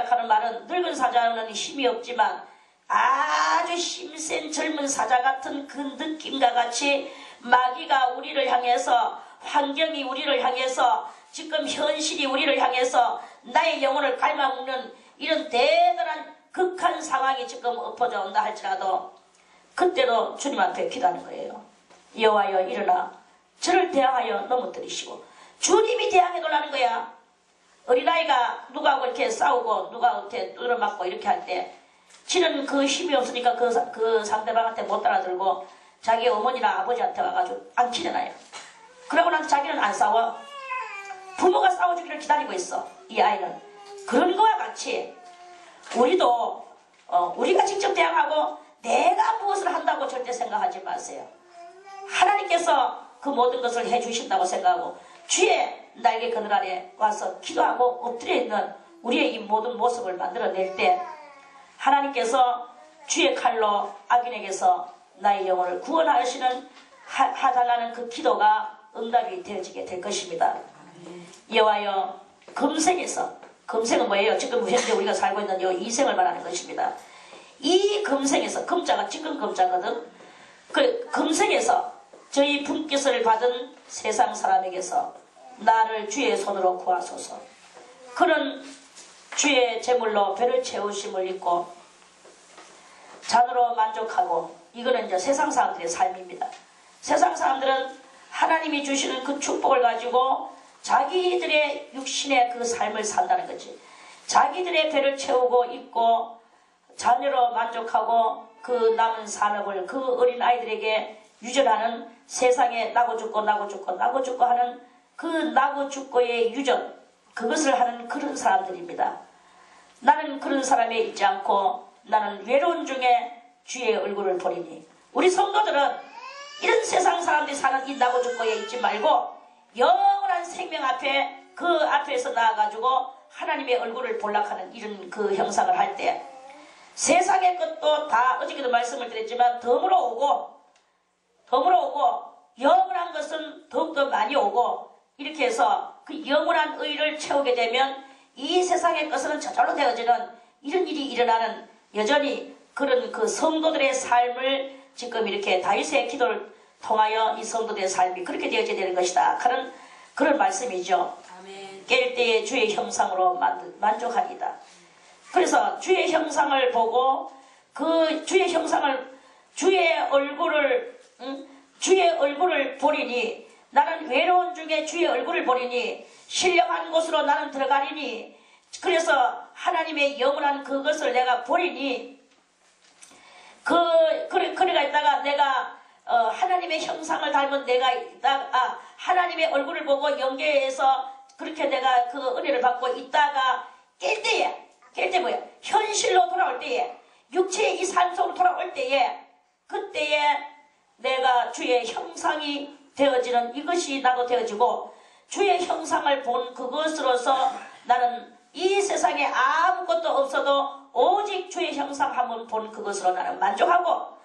하는 말은 늙은 사자는 힘이 없지만 아주 힘센 젊은 사자 같은 그 느낌과 같이 마귀가 우리를 향해서 환경이 우리를 향해서 지금 현실이 우리를 향해서 나의 영혼을 갉아먹는 이런 대단한 극한 상황이 지금 엎어져 온다 할지라도 그때도 주님 앞에 기도하는 거예요. 여호와여 일어나 저를 대항하여 넘어뜨리시고 주님이 대항해 달라는 거야. 어린아이가 누구하고 이렇게 싸우고 누구하고 이렇게 뚫어맞고 이렇게 할 때 지는 그 힘이 없으니까 그 상대방한테 못 따라들고 자기 어머니나 아버지한테 와가지고 안기잖아요. 그러고 나서 자기는 안 싸워. 부모가 싸워주기를 기다리고 있어. 이 아이는. 그런 거와 같이 우리도 우리가 직접 대항하고 내가 무엇을 한다고 절대 생각하지 마세요. 하나님께서 그 모든 것을 해주신다고 생각하고 주의 날개 그늘 아래 와서 기도하고 엎드려 있는 우리의 이 모든 모습을 만들어낼 때 하나님께서 주의 칼로 악인에게서 나의 영혼을 구원하시는 하달라는 그 기도가 응답이 되어지게 될 것입니다. 여호와여 금생은 뭐예요? 지금 현재 우리가 살고 있는 이 이생을 말하는 것입니다. 이 금생에서 금자가 지금 금자거든. 그 금생에서 저희 분깃을 받은 세상 사람에게서 나를 주의 손으로 구하소서. 그는 주의 제물로 배를 채우심을 입고 잔으로 만족하고 이거는 이제 세상 사람들의 삶입니다. 세상 사람들은 하나님이 주시는 그 축복을 가지고 자기들의 육신의 그 삶을 산다는 거지. 자기들의 배를 채우고 입고 자녀로 만족하고 그 남은 산업을 그 어린 아이들에게 유전하는 세상에 나고 죽고 하는 그 나고 죽고의 유전, 그것을 하는 그런 사람들입니다. 나는 그런 사람에 있지 않고 나는 외로운 중에 주의 얼굴을 보리니. 우리 성도들은 이런 세상 사람들이 사는 이 나고 죽고에 있지 말고 영원한 생명 앞에 그 앞에서 나와가지고 하나님의 얼굴을 볼락하는 이런 그 형상을 할 때 세상의 것도 다 어저께도 말씀을 드렸지만 덤으로 오고 영원한 것은 더욱더 많이 오고 이렇게 해서 그 영원한 의를 채우게 되면 이 세상의 것은 저절로 되어지는 이런 일이 일어나는 여전히 그런 그 성도들의 삶을 지금 이렇게 다윗의 기도를 통하여 이 성도들의 삶이 그렇게 되어져야 되는 것이다. 그런 말씀이죠. 아멘. 깰 때에 주의 형상으로 만족하리이다. 그래서 주의 형상을 보고 그 주의 형상을 주의 얼굴을 보리니 나는 외로운 중에 주의 얼굴을 보리니 신령한 곳으로 나는 들어가리니 그래서 하나님의 영원한 그것을 내가 보리니 그래가 있다가 내가 하나님의 형상을 닮은 내가 있다가 하나님의 얼굴을 보고 영계에서 그렇게 내가 그 은혜를 받고 있다가 깰 때 뭐야? 현실로 돌아올 때에 육체의 이 삶 속으로 돌아올 때에 그때에 내가 주의 형상이 되어지는 이것이 나도 되어지고 주의 형상을 본 그것으로서 나는 이 세상에 아무것도 없어도 오직 주의 형상 한번 본 그것으로 나는 만족하고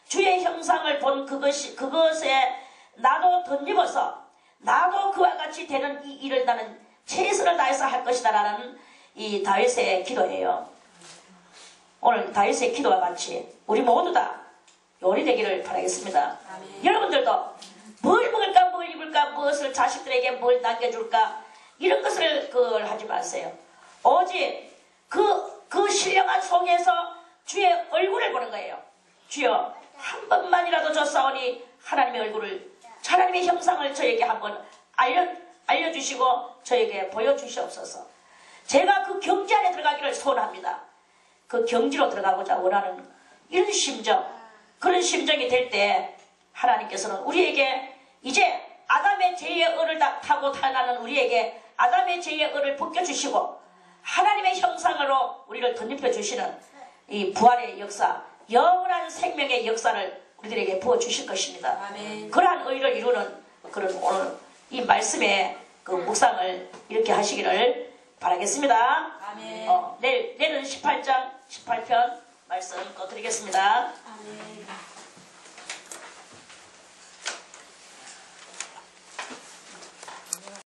주의 형상을 본 그것에 나도 덧입어서 나도 그와 같이 되는 이 일을 나는 최선을 다해서 할 것이다 라는 이 다윗의 기도예요. 오늘 다윗의 기도와 같이 우리 모두 다 요리되기를 바라겠습니다. 아멘. 여러분들도 뭘 먹을까 뭘 입을까 무엇을 자식들에게 뭘 남겨줄까 이런 것을 그걸 하지 마세요. 오직 그 신령한 속에서 주의 얼굴을 보는 거예요. 주여 한 번만이라도 줬사오니 하나님의 얼굴을 하나님의 형상을 저에게 한번 알려주시고 저에게 보여주시옵소서. 제가 그 경지 안에 들어가기를 소원합니다. 그 경지로 들어가고자 원하는 이런 심정, 그런 심정이 될 때 하나님께서는 우리에게 이제 아담의 죄의 을을 타고 태어나는 우리에게 아담의 죄의 을을 벗겨주시고 하나님의 형상으로 우리를 덧입혀주시는 이 부활의 역사, 영원한 생명의 역사를 우리들에게 부어주실 것입니다. 아멘. 그러한 의를 이루는 그런 오늘 이 말씀의 그 묵상을 이렇게 하시기를 바라겠습니다. 아멘. 내일은 18장 18편 말씀 또 드리겠습니다. 아멘.